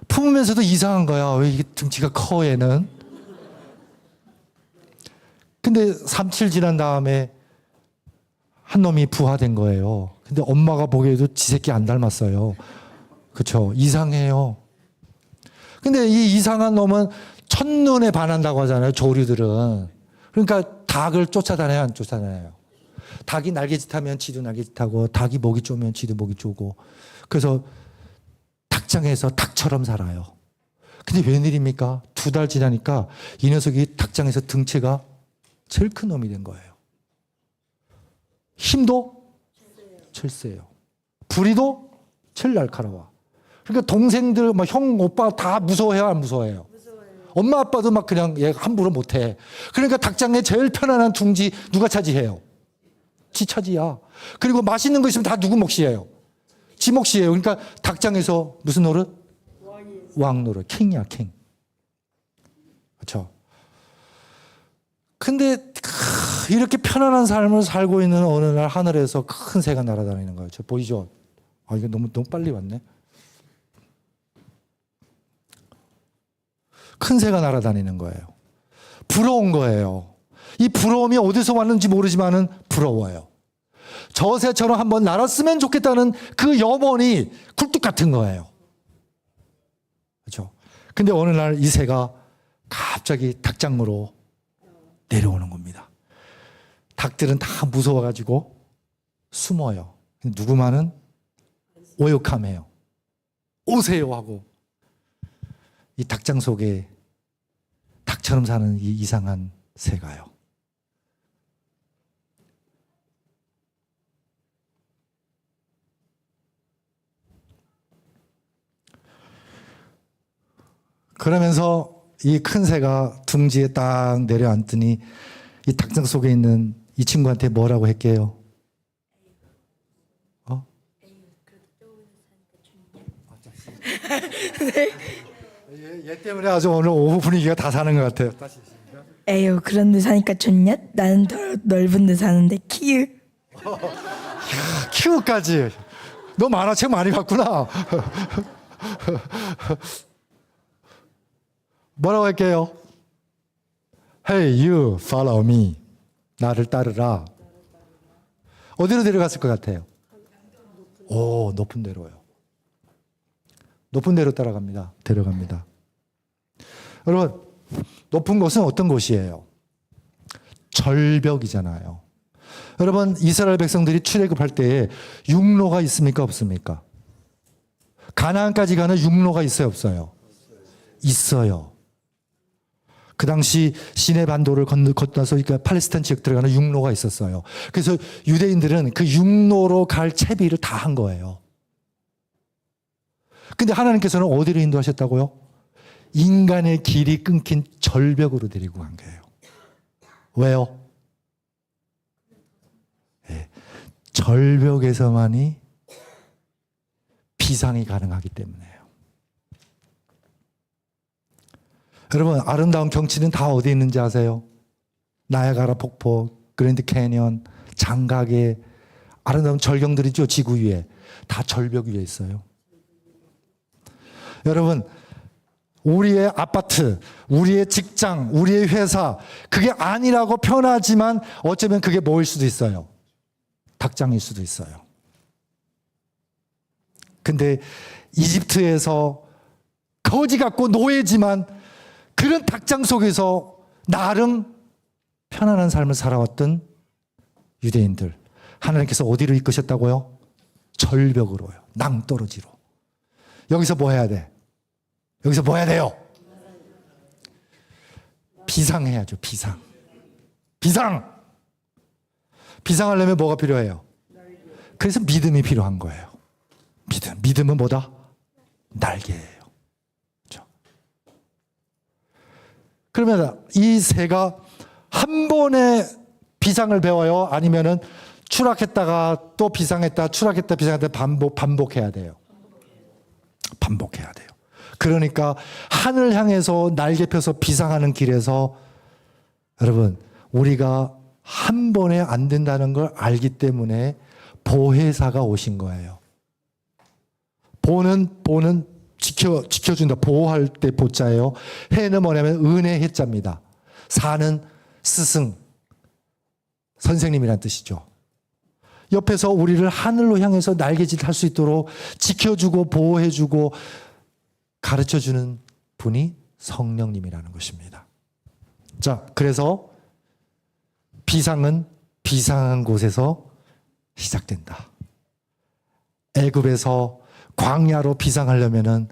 품으면서도 이상한 거야. 왜 이게 등치가 커 얘는? 근데 3칠 지난 다음에 한 놈이 부화된 거예요. 근데 엄마가 보기에도 지 새끼 안 닮았어요. 그렇죠? 이상해요. 근데 이 이상한 놈은 첫눈에 반한다고 하잖아요. 조류들은. 그러니까 닭을 쫓아다녀요, 안 쫓아다녀요? 닭이 날개짓하면 지도 날개짓하고, 닭이 목이 쪼면 지도 목이 쪼고. 그래서 닭장에서 닭처럼 살아요. 근데 웬일입니까? 2달 지나니까 이 녀석이 닭장에서 등치가 제일 큰 놈이 된 거예요. 힘도 제일 세요. 부리도 제일 날카로워. 그러니까 동생들, 막 형, 오빠 다 무서워해요, 안 무서워해요? 엄마 아빠도 막 그냥 얘 함부로 못해. 그러니까 닭장에 제일 편안한 둥지 누가 차지해요? 지 차지야. 그리고 맛있는 거 있으면 다 누구 몫이에요? 지 몫이에요. 그러니까 닭장에서 무슨 노릇? 왕 노릇. 킹이야, 킹. 그렇죠? 근데 이렇게 편안한 삶을 살고 있는 어느 날 하늘에서 큰 새가 날아다니는 거예요. 저 보이죠? 아, 이거 너무 빨리 왔네. 큰 새가 날아다니는 거예요. 부러운 거예요. 이 부러움이 어디서 왔는지 모르지만은 부러워요. 저 새처럼 한번 날았으면 좋겠다는 그 염원이 굴뚝 같은 거예요. 그렇죠? 근데 어느 날 이 새가 갑자기 닭장으로 내려오는 겁니다. 닭들은 다 무서워가지고 숨어요. 누구만은 오역함해요. 오세요 하고 이 닭장 속에 닭처럼 사는 이 이상한 새가요. 그러면서 이 큰 새가 둥지에 딱 내려앉더니 이 닭장 속에 있는 이 친구한테 뭐라고 했게요? 얘 때문에 아주 오늘 오후 분위기가 다 사는 것 같아요. 다시. 에휴 그런 데 사니까 좋냐? 나는 더 넓은 데 사는데 키읔. 큐까지. 너 만화책 많이 봤구나. 뭐라고 할게요? Hey, you follow me. 나를 따르라. 어디로 데려갔을 것 같아요? 오, 높은 데로요. 높은 데로 따라갑니다. 데려갑니다. 여러분, 높은 곳은 어떤 곳이에요? 절벽이잖아요. 여러분, 이스라엘 백성들이 출애굽할 때에 육로가 있습니까? 없습니까? 가나안까지 가는 육로가 있어요? 없어요? 있어요. 그 당시 시내 반도를 건너서 그러니까 팔레스타인 지역 들어가는 육로가 있었어요. 그래서 유대인들은 그 육로로 갈 채비를 다 한 거예요. 근데 하나님께서는 어디로 인도하셨다고요? 인간의 길이 끊긴 절벽으로 데리고 간 거예요. 왜요? 네. 절벽에서만이 비상이 가능하기 때문에요. 여러분, 아름다운 경치는 다 어디 있는지 아세요? 나야가라 폭포, 그랜드 캐니언, 장각의 아름다운 절경들이죠. 지구 위에. 다 절벽 위에 있어요. 여러분, 우리의 아파트, 우리의 직장, 우리의 회사, 그게 아니라고 편하지만 어쩌면 그게 뭐일 수도 있어요. 닭장일 수도 있어요. 근데 이집트에서 거지 같고 노예지만 그런 닭장 속에서 나름 편안한 삶을 살아왔던 유대인들, 하나님께서 어디로 이끄셨다고요? 절벽으로요. 낭떠러지로. 여기서 뭐 해야 돼? 여기서 뭐 해야 돼요? 비상해야죠. 비상. 비상하려면 뭐가 필요해요? 그래서 믿음이 필요한 거예요. 믿음은 뭐다? 날개예요. 그렇죠? 그러면 이 새가 한 번에 비상을 배워요? 아니면은 추락했다가 또 비상했다, 추락했다, 비상했다 반복해야 돼요. 반복해야 돼요. 그러니까 하늘 향해서 날개 펴서 비상하는 길에서 여러분, 우리가 한 번에 안 된다는 걸 알기 때문에 보혜사가 오신 거예요. 보는 지켜준다. 보호할 때 보자예요. 해는 뭐냐면 은혜 해자입니다. 사는 스승, 선생님이란 뜻이죠. 옆에서 우리를 하늘로 향해서 날개짓 할 수 있도록 지켜주고 보호해주고 가르쳐주는 분이 성령님이라는 것입니다. 자, 그래서 비상은 비상한 곳에서 시작된다. 애굽에서 광야로 비상하려면은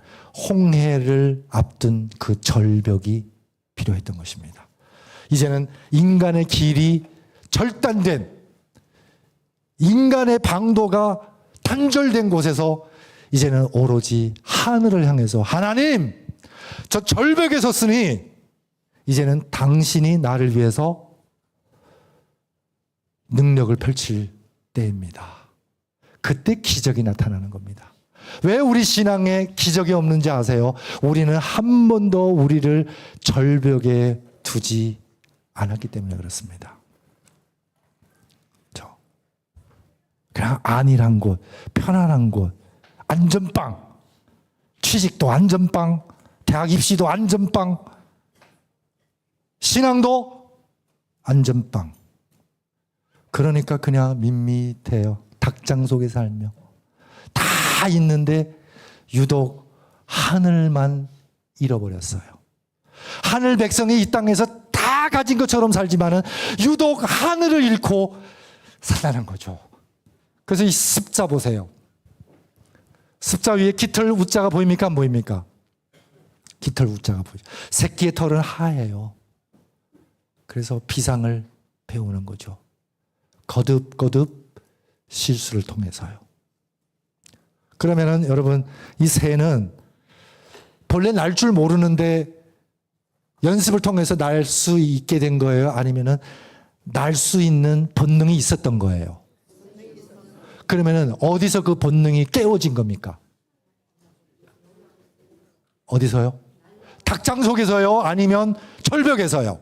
홍해를 앞둔 그 절벽이 필요했던 것입니다. 이제는 인간의 길이 절단된, 인간의 방도가 단절된 곳에서 이제는 오로지 하늘을 향해서 하나님, 저 절벽에 섰으니 이제는 당신이 나를 위해서 능력을 펼칠 때입니다. 그때 기적이 나타나는 겁니다. 왜 우리 신앙에 기적이 없는지 아세요? 우리는 한 번도 우리를 절벽에 두지 않았기 때문에 그렇습니다. 그냥 안일한 곳, 편안한 곳, 안전빵, 취직도 안전빵, 대학 입시도 안전빵, 신앙도 안전빵. 그러니까 그냥 밋밋해요. 닭장 속에 살며. 다 있는데 유독 하늘만 잃어버렸어요. 하늘 백성이 이 땅에서 다 가진 것처럼 살지만은 유독 하늘을 잃고 살아난 거죠. 그래서 이 습자 보세요. 습자 위에 깃털 우자가 보입니까? 안 보입니까? 깃털 우자가 보이죠. 새끼의 털은 하얘요. 그래서 비상을 배우는 거죠. 거듭거듭 실수를 통해서요. 그러면은 여러분, 이 새는 본래 날 줄 모르는데 연습을 통해서 날 수 있게 된 거예요? 아니면은 날 수 있는 본능이 있었던 거예요? 그러면은 어디서 그 본능이 깨워진 겁니까? 어디서요? 닭장 속에서요? 아니면 절벽에서요?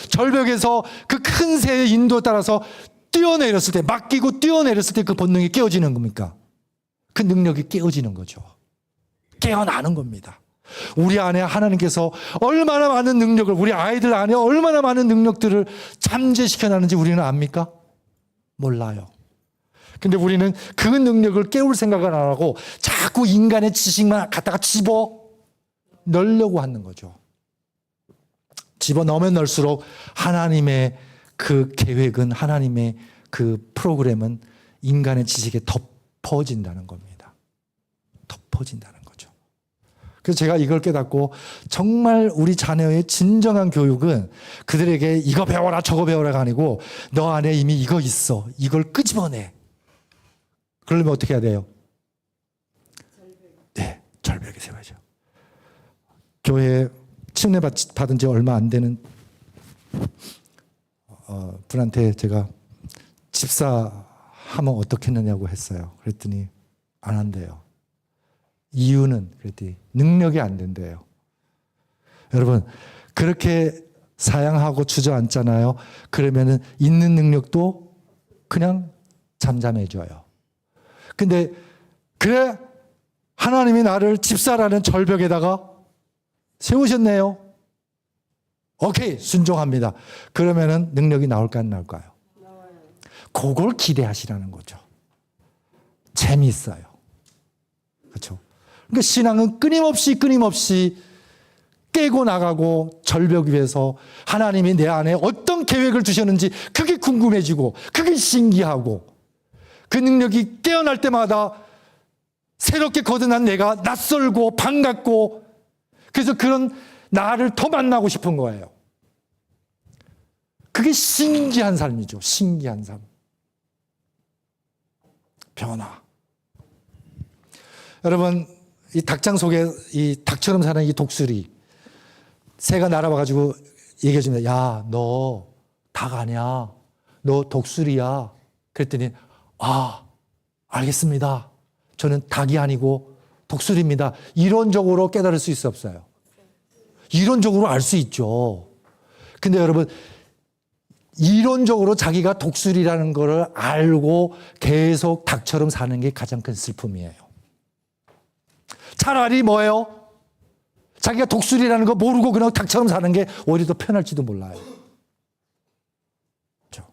절벽에서 그 큰 새의 인도에 따라서 뛰어내렸을 때, 맡기고 뛰어내렸을 때 그 본능이 깨어지는 겁니까? 그 능력이 깨어지는 거죠. 깨어나는 겁니다. 우리 안에 하나님께서 얼마나 많은 능력을, 우리 아이들 안에 얼마나 많은 능력들을 잠재시켜놨는지 우리는 압니까? 몰라요. 근데 우리는 그 능력을 깨울 생각을 안 하고 자꾸 인간의 지식만 갖다가 집어 넣으려고 하는 거죠. 집어 넣으면 넣을수록 하나님의 그 계획은, 하나님의 그 프로그램은 인간의 지식에 덮어진다는 겁니다. 덮어진다는 거죠. 그래서 제가 이걸 깨닫고 정말 우리 자녀의 진정한 교육은 그들에게 이거 배워라 저거 배워라가 아니고 너 안에 이미 이거 있어. 이걸 끄집어내. 그러려면 어떻게 해야 돼요? 네, 절벽에 세워야죠. 교회에 침례 받은 지 얼마 안 되는 분한테 제가 집사하면 어떻겠느냐고 했어요. 그랬더니 안 한대요. 이유는 그랬더니 능력이 안 된대요. 여러분 그렇게 사양하고 주저앉잖아요. 그러면은 있는 능력도 그냥 잠잠해져요. 근데 그래 하나님이 나를 집사라는 절벽에다가 세우셨네요. 오케이 순종합니다. 그러면은 능력이 나올까 안 나올까요? 그걸 기대하시라는 거죠. 재미있어요. 그렇죠? 그러니까 신앙은 끊임없이 깨고 나가고 절벽 위에서 하나님이 내 안에 어떤 계획을 두셨는지 그게 궁금해지고 그게 신기하고 그 능력이 깨어날 때마다 새롭게 거듭난 내가 낯설고 반갑고 그래서 그런 나를 더 만나고 싶은 거예요. 그게 신기한 삶이죠. 신기한 삶. 변화. 여러분, 이 닭장 속에 이 닭처럼 사는 이 독수리. 새가 날아와가지고 얘기해 줍니다. 야, 너 닭 아니야. 너 독수리야. 그랬더니, 아, 알겠습니다. 저는 닭이 아니고 독수리입니다. 이론적으로 깨달을 수 있어 없어요? 이론적으로 알 수 있죠. 근데 여러분, 이론적으로 자기가 독수리라는 것을 알고 계속 닭처럼 사는 게 가장 큰 슬픔이에요. 차라리 뭐예요? 자기가 독수리라는 거 모르고 그냥 닭처럼 사는 게 오히려 더 편할지도 몰라요. 그렇죠?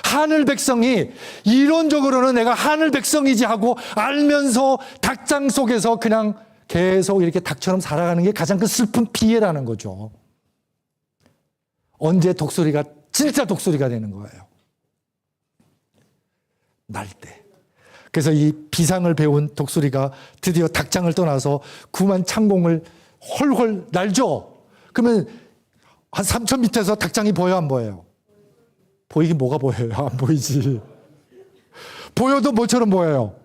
하늘 백성이 이론적으로는 내가 하늘 백성이지 하고 알면서 닭장 속에서 그냥 계속 이렇게 닭처럼 살아가는 게 가장 큰 슬픈 피해라는 거죠. 언제 독수리가 진짜 독수리가 되는 거예요. 날 때. 그래서 이 비상을 배운 독수리가 드디어 닭장을 떠나서 구만 창공을 홀홀 날죠. 그러면 한 3,000m에서 닭장이 보여 안 보여요? 보이긴 뭐가 보여요? 안 보이지. 보여도 뭐처럼 보여요?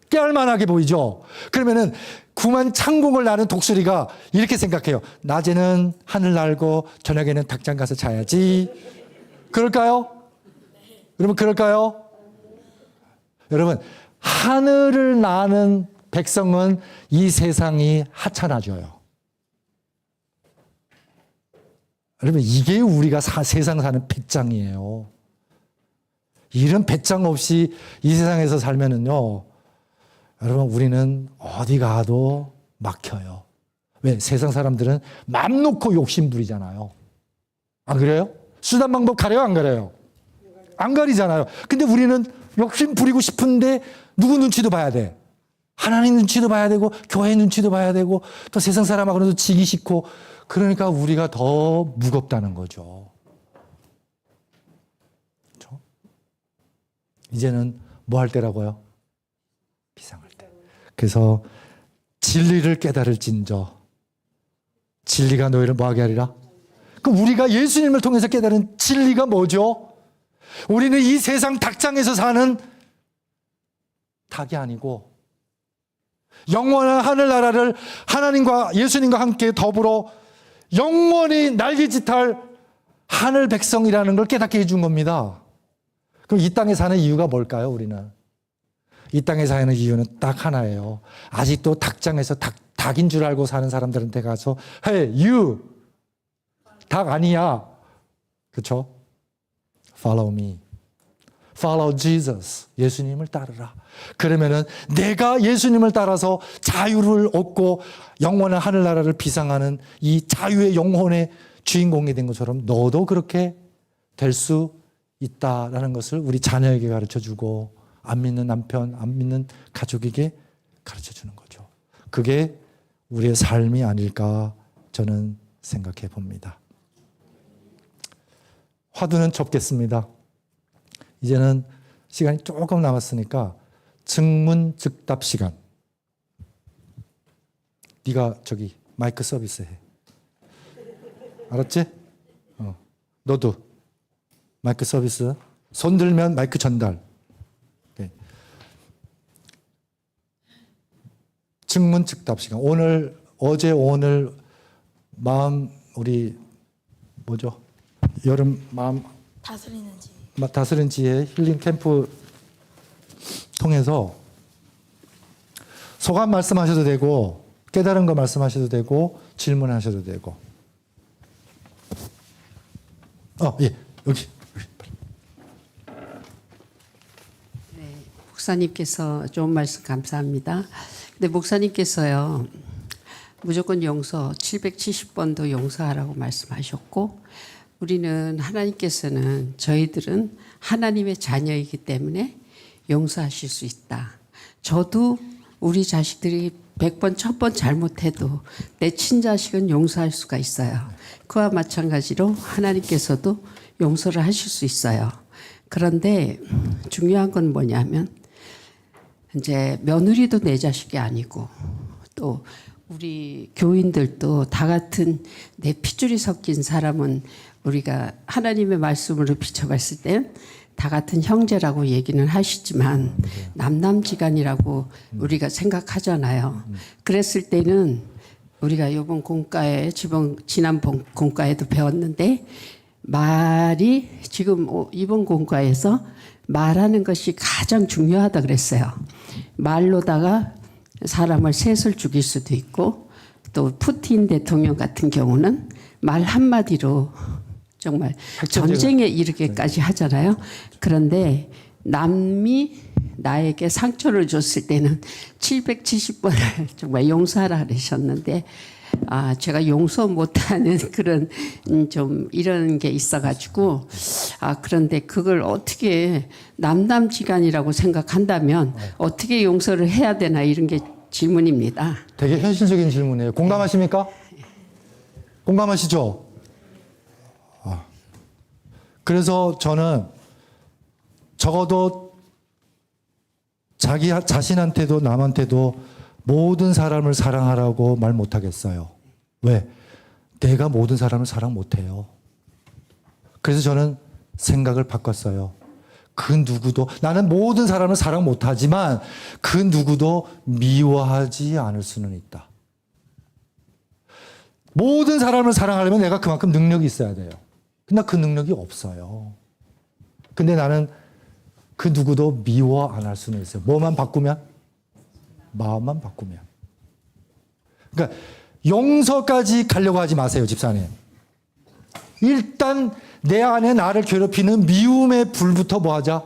깨알만하게 보이죠. 그러면은 구만 창공을 나는 독수리가 이렇게 생각해요. 낮에는 하늘 날고 저녁에는 닭장 가서 자야지. 그럴까요? 여러분 그럴까요? 여러분 하늘을 나는 백성은 이 세상이 하찮아져요. 여러분 이게 우리가 세상 사는 배짱이에요. 이런 배짱 없이 이 세상에서 살면은요. 여러분 우리는 어디 가도 막혀요. 왜? 세상 사람들은 맘 놓고 욕심 부리잖아요. 안 그래요? 수단 방법 가려요 안 가려요? 안 가리잖아요. 근데 우리는 욕심 부리고 싶은데 누구 눈치도 봐야 돼. 하나님 눈치도 봐야 되고 교회 눈치도 봐야 되고 또 세상 사람하고도 지기 싫고 그러니까 우리가 더 무겁다는 거죠. 그렇죠? 이제는 뭐 할 때라고요? 비상할 때. 그래서 진리를 깨달을진저 진리가 너희를 뭐하게 하리라? 그 우리가 예수님을 통해서 깨달은 진리가 뭐죠? 우리는 이 세상 닭장에서 사는 닭이 아니고 영원한 하늘나라를 하나님과 예수님과 함께 더불어 영원히 날개짓할 하늘 백성이라는 걸 깨닫게 해준 겁니다. 그럼 이 땅에 사는 이유가 뭘까요, 우리는? 이 땅에 사는 이유는 딱 하나예요. 아직도 닭장에서 닭인 줄 알고 사는 사람들한테 가서 Hey, you! 닭 아니야. 그렇죠? Follow me. Follow Jesus. 예수님을 따르라. 그러면은 내가 예수님을 따라서 자유를 얻고 영원한 하늘나라를 비상하는 이 자유의 영혼의 주인공이 된 것처럼 너도 그렇게 될 수 있다라는 것을 우리 자녀에게 가르쳐주고 안 믿는 남편, 안 믿는 가족에게 가르쳐주는 거죠. 그게 우리의 삶이 아닐까 저는 생각해 봅니다. 화두는 접겠습니다. 이제는 시간이 조금 남았으니까 증문즉답 시간. 네가 저기 마이크 서비스 해. 알았지? 너도 마이크 서비스. 손 들면 마이크 전달. 오케이. 증문즉답 시간. 어제 오늘 마음 우리 뭐죠? 여름 마음 다스리는 지혜 힐링 캠프 통해서 소감 말씀하셔도 되고 깨달은 거 말씀하셔도 되고 질문하셔도 되고. 예, 여기. 네, 목사님께서 좋은 말씀 감사합니다. 근데 목사님께서요, 무조건 용서, 770번도 용서하라고 말씀하셨고, 우리는 하나님께서는 저희들은 하나님의 자녀이기 때문에 용서하실 수 있다. 저도 우리 자식들이 100번, 1000번 잘못해도 내 친자식은 용서할 수가 있어요. 그와 마찬가지로 하나님께서도 용서를 하실 수 있어요. 그런데 중요한 건 뭐냐면 이제 며느리도 내 자식이 아니고 또 우리 교인들도 다 같은 내 핏줄이 섞인 사람은 우리가 하나님의 말씀으로 비춰봤을 때 다 같은 형제라고 얘기는 하시지만 남남지간이라고 우리가 생각하잖아요. 그랬을 때는 우리가 이번 공과에 지난 공과에도 배웠는데 말이 지금 이번 공과에서 말하는 것이 가장 중요하다 그랬어요. 말로다가 사람을 셋을 죽일 수도 있고 또 푸틴 대통령 같은 경우는 말 한마디로 정말 전쟁에 이르게까지 하잖아요. 그런데 남이 나에게 상처를 줬을 때는 770번을 정말 용서하라 그러셨는데 제가 용서 못하는 그런 좀 이런 게 있어가지고 그런데 그걸 어떻게 남남지간이라고 생각한다면 어떻게 용서를 해야 되나 이런 게 질문입니다. 되게 현실적인 질문이에요. 공감하십니까? 공감하시죠? 그래서 저는 적어도 자기 자신한테도 남한테도 모든 사람을 사랑하라고 말 못하겠어요. 왜? 내가 모든 사람을 사랑 못해요. 그래서 저는 생각을 바꿨어요. 그 누구도 나는 모든 사람을 사랑 못하지만 그 누구도 미워하지 않을 수는 있다. 모든 사람을 사랑하려면 내가 그만큼 능력이 있어야 돼요. 근데 그 능력이 없어요. 근데 나는 그 누구도 미워 안 할 수는 있어요. 뭐만 바꾸면? 마음만 바꾸면. 그러니까 용서까지 가려고 하지 마세요, 집사님. 일단 내 안에 나를 괴롭히는 미움의 불부터 뭐 하자?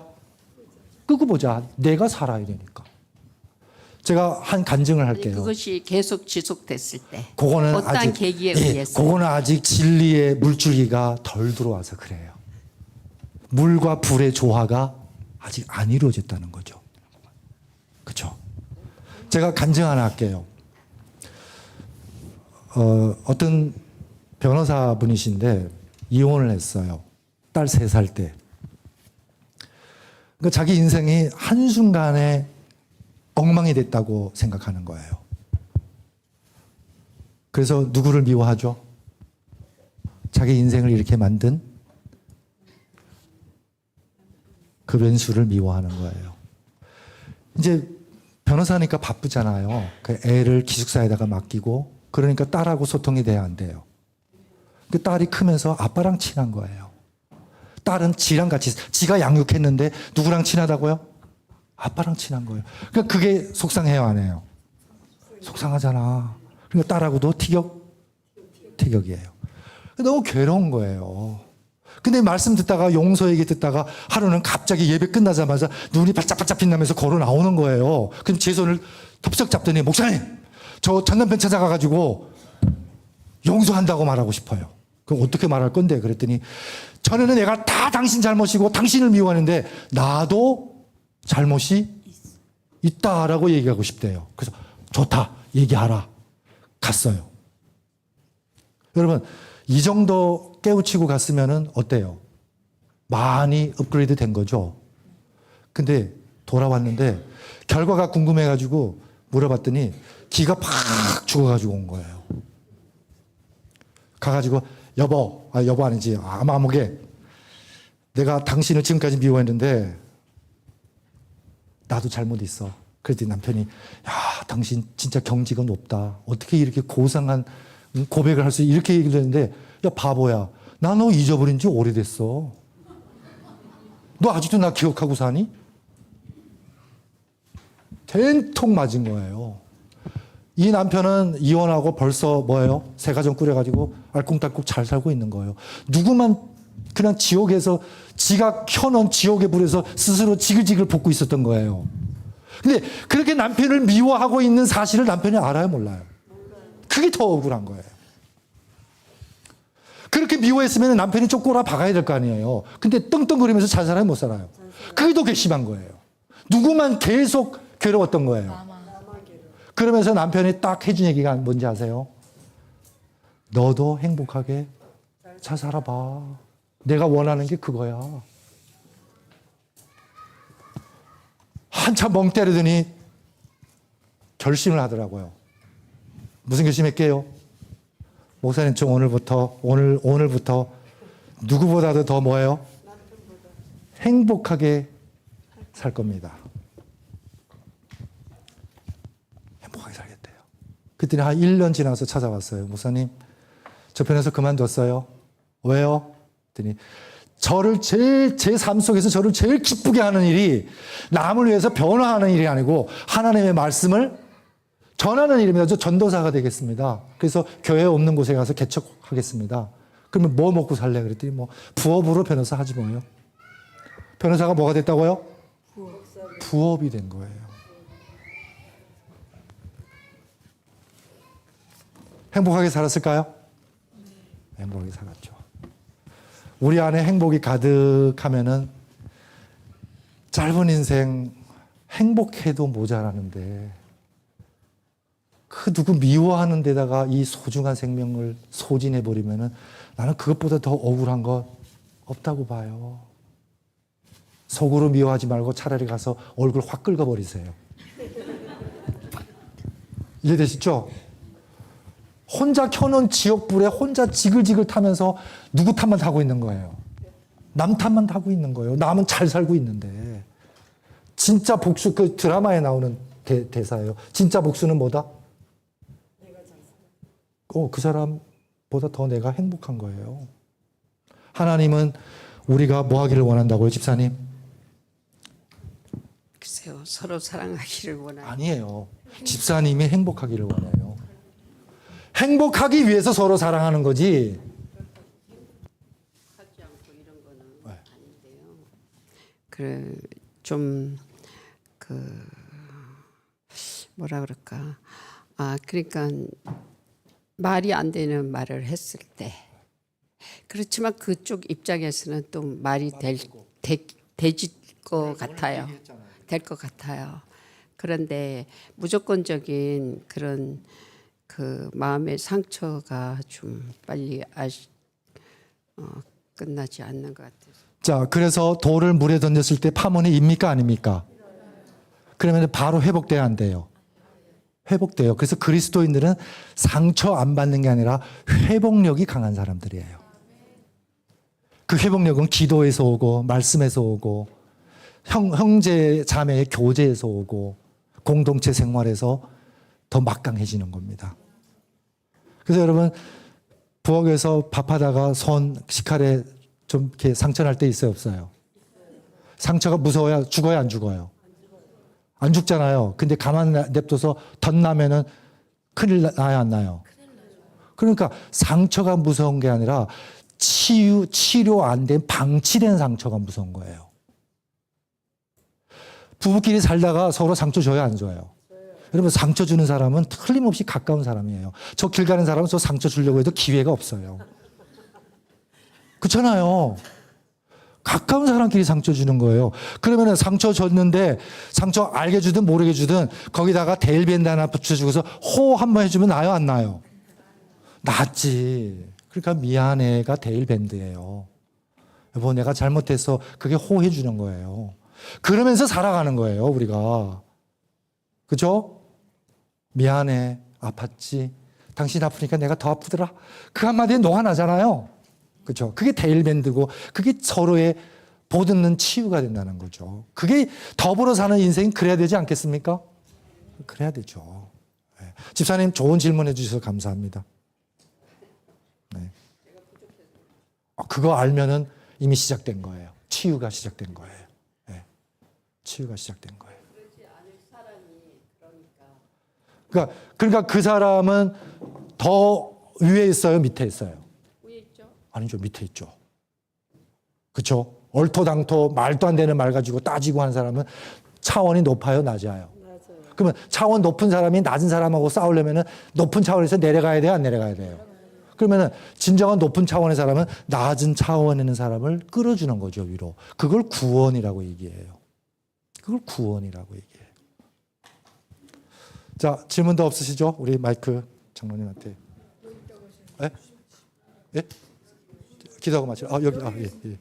끄고 보자. 내가 살아야 되니까. 제가 한 간증을 할게요. 그것이 계속 지속됐을 때 그거는 어떠한 아직, 계기에 의해서 그거는 아직 진리의 물줄기가 덜 들어와서 그래요. 물과 불의 조화가 아직 안 이루어졌다는 거죠. 그렇죠? 제가 간증 하나 할게요. 어떤 변호사분이신데 이혼을 했어요. 딸 3살 때. 그러니까 자기 인생이 한순간에 엉망이 됐다고 생각하는 거예요. 그래서 누구를 미워하죠? 자기 인생을 이렇게 만든 그 왼수를 미워하는 거예요. 이제 변호사니까 바쁘잖아요. 그 애를 기숙사에다가 맡기고 그러니까 딸하고 소통이 돼야 안 돼요. 그 딸이 크면서 아빠랑 친한 거예요. 딸은 지랑 같이 지가 양육했는데 누구랑 친하다고요? 아빠랑 친한 거예요. 그러니까 그게 속상해요, 안 해요? 속상하잖아. 그러니까 딸하고도 티격이에요. 너무 괴로운 거예요. 근데 말씀 듣다가 용서 얘기 듣다가 하루는 갑자기 예배 끝나자마자 눈이 반짝반짝 빛나면서 걸어 나오는 거예요. 그럼 제 손을 덥석 잡더니 목사님, 저 전 남편 찾아가가지고 용서한다고 말하고 싶어요. 그럼 어떻게 말할 건데? 그랬더니 전에는 내가 다 당신 잘못이고 당신을 미워하는데 나도 잘못이 있다라고 얘기하고 싶대요. 그래서 좋다, 얘기하라. 갔어요. 여러분, 이 정도 깨우치고 갔으면은 어때요? 많이 업그레이드 된 거죠. 근데 돌아왔는데 결과가 궁금해가지고 물어봤더니 기가 팍 죽어가지고 온 거예요. 가가지고 여보 아니지, 아무개, 내가 당신을 지금까지 미워했는데 나도 잘못 있어. 그랬더니 남편이 야, 당신 진짜 경지가 높다. 어떻게 이렇게 고상한 고백을 할 수 이렇게 얘기를 했는데, 야 바보야, 나 너 잊어버린 지 오래됐어. 너 아직도 나 기억하고 사니? 된통 맞은 거예요. 이 남편은 이혼하고 벌써 뭐예요? 새 가정 꾸려가지고 알콩달콩 잘 살고 있는 거예요. 누구만 그냥 지옥에서 지가 켜놓은 지옥의 불에서 스스로 지글지글 볶고 있었던 거예요. 근데 그렇게 남편을 미워하고 있는 사실을 남편이 알아요, 몰라요? 그게 더 억울한 거예요. 그렇게 미워했으면 남편이 좀 꼬라 박아야 될 거 아니에요. 근데 떵떵거리면서 잘 살아요, 못 살아요? 그게 더 괘씸한 거예요. 누구만 계속 괴로웠던 거예요. 그러면서 남편이 딱 해준 얘기가 뭔지 아세요? 너도 행복하게 잘 살아봐. 내가 원하는 게 그거야. 한참 멍 때리더니 결심을 하더라고요. 무슨 결심했게요? 목사님, 저 오늘부터 누구보다도 더 뭐예요? 행복하게 살 겁니다. 행복하게 살겠대요. 그랬더니 한 1년 지나서 찾아왔어요. 목사님, 저 편에서 그만뒀어요. 왜요? 그랬더니 저를 제 삶 속에서 저를 제일 기쁘게 하는 일이 남을 위해서 변화하는 일이 아니고 하나님의 말씀을 전하는 일입니다. 저 전도사가 되겠습니다. 그래서 교회 없는 곳에 가서 개척하겠습니다. 그러면 뭐 먹고 살래? 그랬더니 뭐 부업으로 변호사 하지 뭐요. 변호사가 뭐가 됐다고요? 부업이 된 거예요. 행복하게 살았을까요? 행복하게 살았죠. 우리 안에 행복이 가득하면은 짧은 인생 행복해도 모자라는데 그 누구 미워하는 데다가 이 소중한 생명을 소진해 버리면은 나는 그것보다 더 억울한 것 없다고 봐요. 속으로 미워하지 말고 차라리 가서 얼굴 확 긁어버리세요. 이해되시죠? 혼자 켜놓은 지옥불에 혼자 지글지글 타면서 누구 탓만 하고 있는 거예요. 남 탓만 하고 있는 거예요. 남은 잘 살고 있는데. 진짜 복수, 그 드라마에 나오는 대사예요. 진짜 복수는 뭐다? 그 사람보다 더 내가 행복한 거예요. 하나님은 우리가 뭐 하기를 원한다고요, 집사님? 글쎄요, 서로 사랑하기를 원하는. 아니에요. 집사님이 행복하기를 원해요. 행복하기 위해서 서로 사랑하는 거지. 하지 않고 이런 거는 아닌데요. 그 좀 뭐라 그럴까? 그러니까 말이 안 되는 말을 했을 때, 그렇지만 그쪽 입장에서는 또 말이 될 것 같아요. 될 것 같아요. 그런데 무조건적인 그런 그 마음의 상처가 좀 빨리 끝나지 않는 것 같아요. 자, 그래서 돌을 물에 던졌을 때 파문이 입니까 아닙니까? 그러면 바로 회복돼야 안 돼요. 회복돼요. 그래서 그리스도인들은 상처 안 받는 게 아니라 회복력이 강한 사람들이에요. 그 회복력은 기도에서 오고 말씀에서 오고 형제 자매의 교제에서 오고 공동체 생활에서 더 막강해지는 겁니다. 그래서 여러분 부엌에서 밥하다가 손 식칼에 좀 이렇게 상처 날 때 있어요, 없어요? 상처가 무서워야 죽어요, 안 죽어요? 안 죽잖아요. 근데 가만 냅둬서 덧나면은 큰일 나요, 안 나요? 그러니까 상처가 무서운 게 아니라 치료 안 된 방치된 상처가 무서운 거예요. 부부끼리 살다가 서로 상처 줘요, 안 줘요? 여러분 상처 주는 사람은 틀림없이 가까운 사람이에요. 저 길 가는 사람은 저 상처 주려고 해도 기회가 없어요. 그렇잖아요. 가까운 사람끼리 상처 주는 거예요. 그러면 상처 줬는데 상처 알게 주든 모르게 주든 거기다가 데일밴드 하나 붙여주고서 호 한번 해주면 나요, 안 나요? 낫지. 그러니까 미안해가 데일밴드예요. 여보 내가 잘못했어. 그게 호해 주는 거예요. 그러면서 살아가는 거예요, 우리가. 그죠? 미안해. 아팠지. 당신 아프니까 내가 더 아프더라. 그 한마디에 노화나잖아요. 그죠? 그게 데일밴드고 그게 서로의 보듬는 치유가 된다는 거죠. 그게 더불어 사는 인생이 그래야 되지 않겠습니까? 그래야 되죠. 네. 집사님 좋은 질문해 주셔서 감사합니다. 네. 그거 알면은 이미 시작된 거예요. 치유가 시작된 거예요. 네. 치유가 시작된 거예요. 그러니까 그 사람은 더 위에 있어요, 밑에 있어요? 위에 있죠. 아니죠, 밑에 있죠. 그렇죠? 얼토당토 말도 안 되는 말 가지고 따지고 하는 사람은 차원이 높아요, 낮아요? 맞아요. 그러면 차원 높은 사람이 낮은 사람하고 싸우려면은 높은 차원에서 내려가야 돼요, 안 내려가야 돼요? 그러면은 진정한 높은 차원의 사람은 낮은 차원에 있는 사람을 끌어주는 거죠, 위로. 그걸 구원이라고 얘기해요. 그걸 구원이라고 얘기해요. 자, 질문 더 없으시죠? 우리 마이크 장로님한테. 예? 예? 기도하고 마치라. 여기, 예.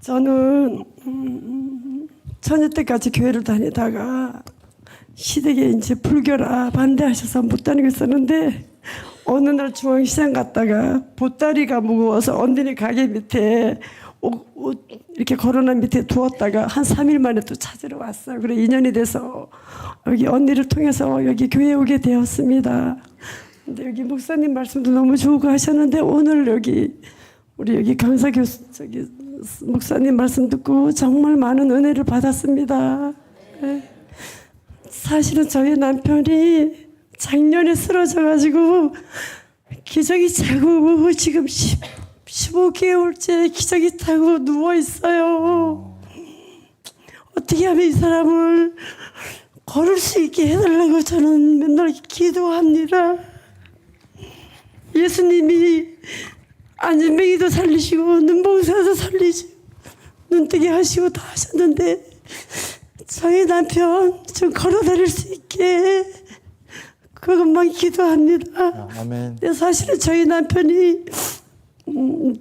저는 처녀 때까지 교회를 다니다가 시댁에 이제 불교라 반대하셔서 못 다니고 있었는데 어느 날 중앙시장 갔다가 보따리가 무거워서 언니네 가게 밑에 옷 이렇게 걸어놓은 밑에 두었다가 한 3일 만에 또 찾으러 왔어요. 그래 인연이 돼서 여기 언니를 통해서 여기 교회에 오게 되었습니다. 근데 여기 목사님 말씀도 너무 좋고 하셨는데 오늘 우리 여기 강사 교수 목사님 말씀 듣고 정말 많은 은혜를 받았습니다. 네. 사실은 저희 남편이 작년에 쓰러져가지고 기저귀 차고 지금 15개월째 기저귀 타고 누워 있어요. 어떻게 하면 이 사람을 걸을 수 있게 해달라고 저는 맨날 기도합니다. 예수님이 안진뱅이도 살리시고 눈봉사도 살리시고 눈뜨게 하시고 다 하셨는데 저희 남편 좀 걸어다닐 수 있게 그것만 기도합니다. 아멘. 사실은 저희 남편이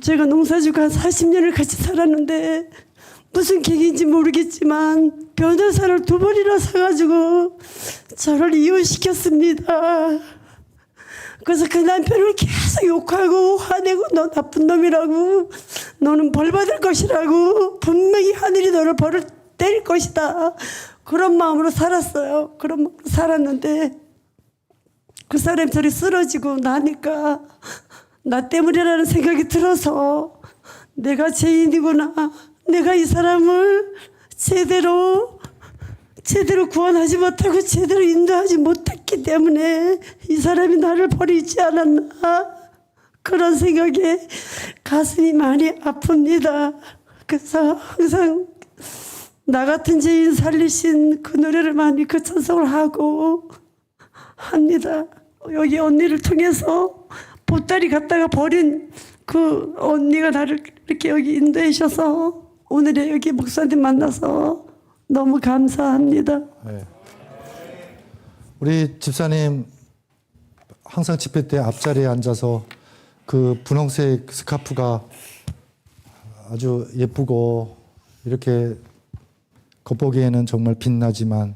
제가 농사지고 한 40년을 같이 살았는데 무슨 계기인지 모르겠지만 변호사를 2번이나 사가지고 저를 이혼시켰습니다. 그래서 그 남편을 계속 욕하고 화내고 너 나쁜 놈이라고 너는 벌 받을 것이라고 분명히 하늘이 너를 벌을 때릴 것이다. 그런 마음으로 살았어요. 그런 마음으로 살았는데 그 사람이 저리 쓰러지고 나니까 나 때문이라는 생각이 들어서 내가 죄인이구나. 내가 이 사람을 제대로 구원하지 못하고 제대로 인도하지 못했기 때문에 이 사람이 나를 버리지 않았나. 그런 생각에 가슴이 많이 아픕니다. 그래서 항상 나 같은 죄인 살리신 그 노래를 많이 그 찬송을 하고 합니다. 여기 언니를 통해서 보따리 갖다가 버린 그 언니가 나를 이렇게 여기 인도해 주셔서 오늘의 여기 목사님 만나서 너무 감사합니다. 네. 우리 집사님 항상 집회 때 앞자리에 앉아서 그 분홍색 스카프가 아주 예쁘고 이렇게 겉보기에는 정말 빛나지만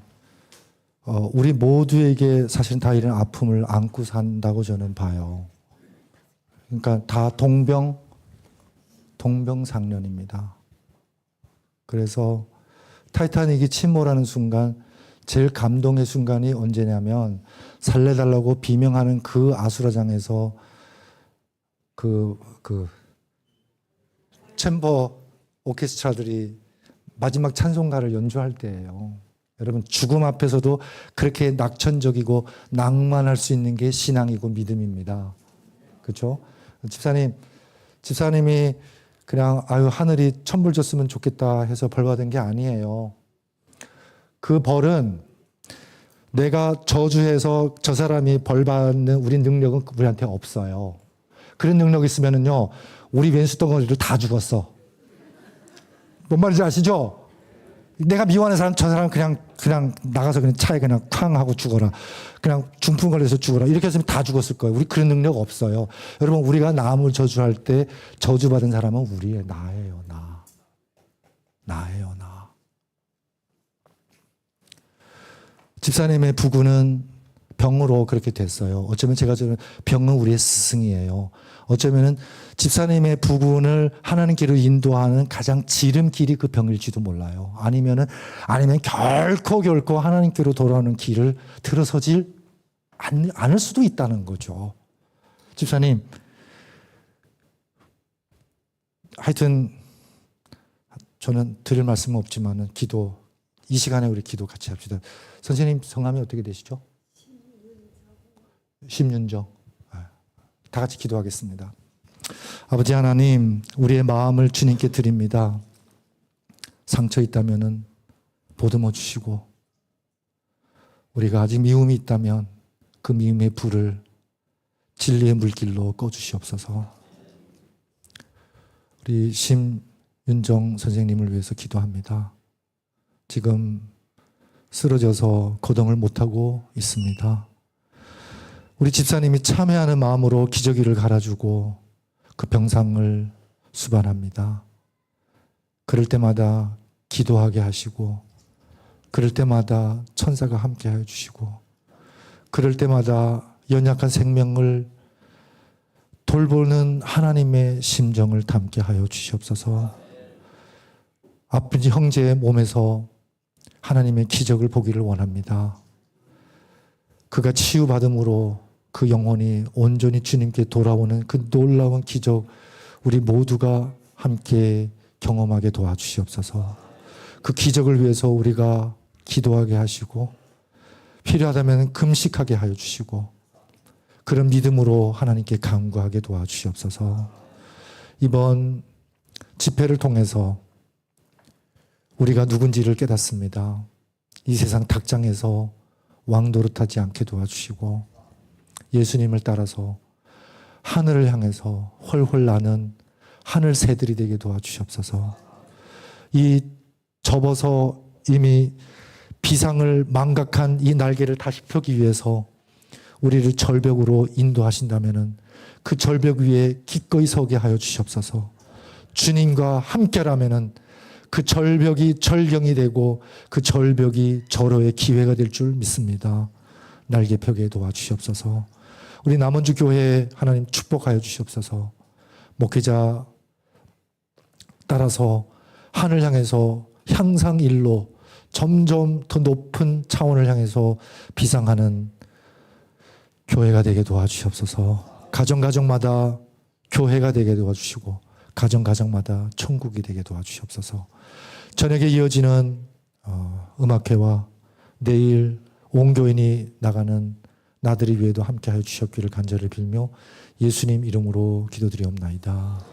우리 모두에게 사실은 다 이런 아픔을 안고 산다고 저는 봐요. 그러니까 다 동병상련입니다. 그래서 타이타닉이 침몰하는 순간 제일 감동의 순간이 언제냐면 살려달라고 비명하는 그 아수라장에서 그 챔버 오케스트라들이 마지막 찬송가를 연주할 때예요. 여러분 죽음 앞에서도 그렇게 낙천적이고 낭만할 수 있는 게 신앙이고 믿음입니다. 그렇죠? 집사님이 그냥 아유 하늘이 천불 줬으면 좋겠다 해서 벌 받은 게 아니에요. 그 벌은 내가 저주해서 저 사람이 벌 받는 우리 능력은 우리한테 없어요. 그런 능력 있으면은요 우리 왼수 덩어리를 다 죽었어. 뭔 말인지 아시죠? 내가 미워하는 사람 저 사람 그냥 나가서 그냥 차에 그냥 쾅 하고 죽어라. 그냥 중풍 걸려서 죽어라. 이렇게 했으면 다 죽었을 거예요. 우리 그런 능력 없어요. 여러분 우리가 남을 저주할 때 저주받은 사람은 우리의 나예요. 나예요. 나. 집사님의 부부는 병으로 그렇게 됐어요. 어쩌면 제가 저는 병은 우리의 스승이에요. 어쩌면은 집사님의 부분을 하나님 길로 인도하는 가장 지름길이 그 병일지도 몰라요. 아니면 결코 하나님께로 돌아오는 길을 들어서질 않을 수도 있다는 거죠. 집사님, 하여튼 저는 드릴 말씀은 없지만은 이 시간에 우리 기도 같이 합시다. 선생님 성함이 어떻게 되시죠? 심윤정. 다 같이 기도하겠습니다. 아버지 하나님, 우리의 마음을 주님께 드립니다. 상처 있다면은 보듬어 주시고, 우리가 아직 미움이 있다면 그 미움의 불을 진리의 물길로 꺼 주시옵소서. 우리 심윤정 선생님을 위해서 기도합니다. 지금 쓰러져서 거동을 못하고 있습니다. 우리 집사님이 참회하는 마음으로 기저귀를 갈아주고 그 병상을 수반합니다. 그럴 때마다 기도하게 하시고, 그럴 때마다 천사가 함께하여 주시고, 그럴 때마다 연약한 생명을 돌보는 하나님의 심정을 담게 하여 주시옵소서. 아픈 형제의 몸에서 하나님의 기적을 보기를 원합니다. 그가 치유받음으로 그 영혼이 온전히 주님께 돌아오는 그 놀라운 기적 우리 모두가 함께 경험하게 도와주시옵소서. 그 기적을 위해서 우리가 기도하게 하시고 필요하다면 금식하게 하여 주시고 그런 믿음으로 하나님께 간구하게 도와주시옵소서. 이번 집회를 통해서 우리가 누군지를 깨닫습니다. 이 세상 닭장에서 왕노릇하지 않게 도와주시고 예수님을 따라서 하늘을 향해서 훨훨 나는 하늘 새들이 되게 도와주시옵소서. 이 접어서 이미 비상을 망각한 이 날개를 다시 펴기 위해서 우리를 절벽으로 인도하신다면은 그 절벽 위에 기꺼이 서게 하여 주시옵소서. 주님과 함께라면은 그 절벽이 절경이 되고 그 절벽이 절호의 기회가 될 줄 믿습니다. 날개 펴게 도와주시옵소서. 우리 남원주 교회 하나님 축복하여 주시옵소서. 목회자 따라서 하늘 향해서 향상일로 점점 더 높은 차원을 향해서 비상하는 교회가 되게 도와주시옵소서. 가정가정마다 교회가 되게 도와주시고 가정가정마다 천국이 되게 도와주시옵소서. 저녁에 이어지는 음악회와 내일 온 교인이 나가는 나들이 위에도 함께하여 주셨기를 간절히 빌며 예수님 이름으로 기도드리옵나이다.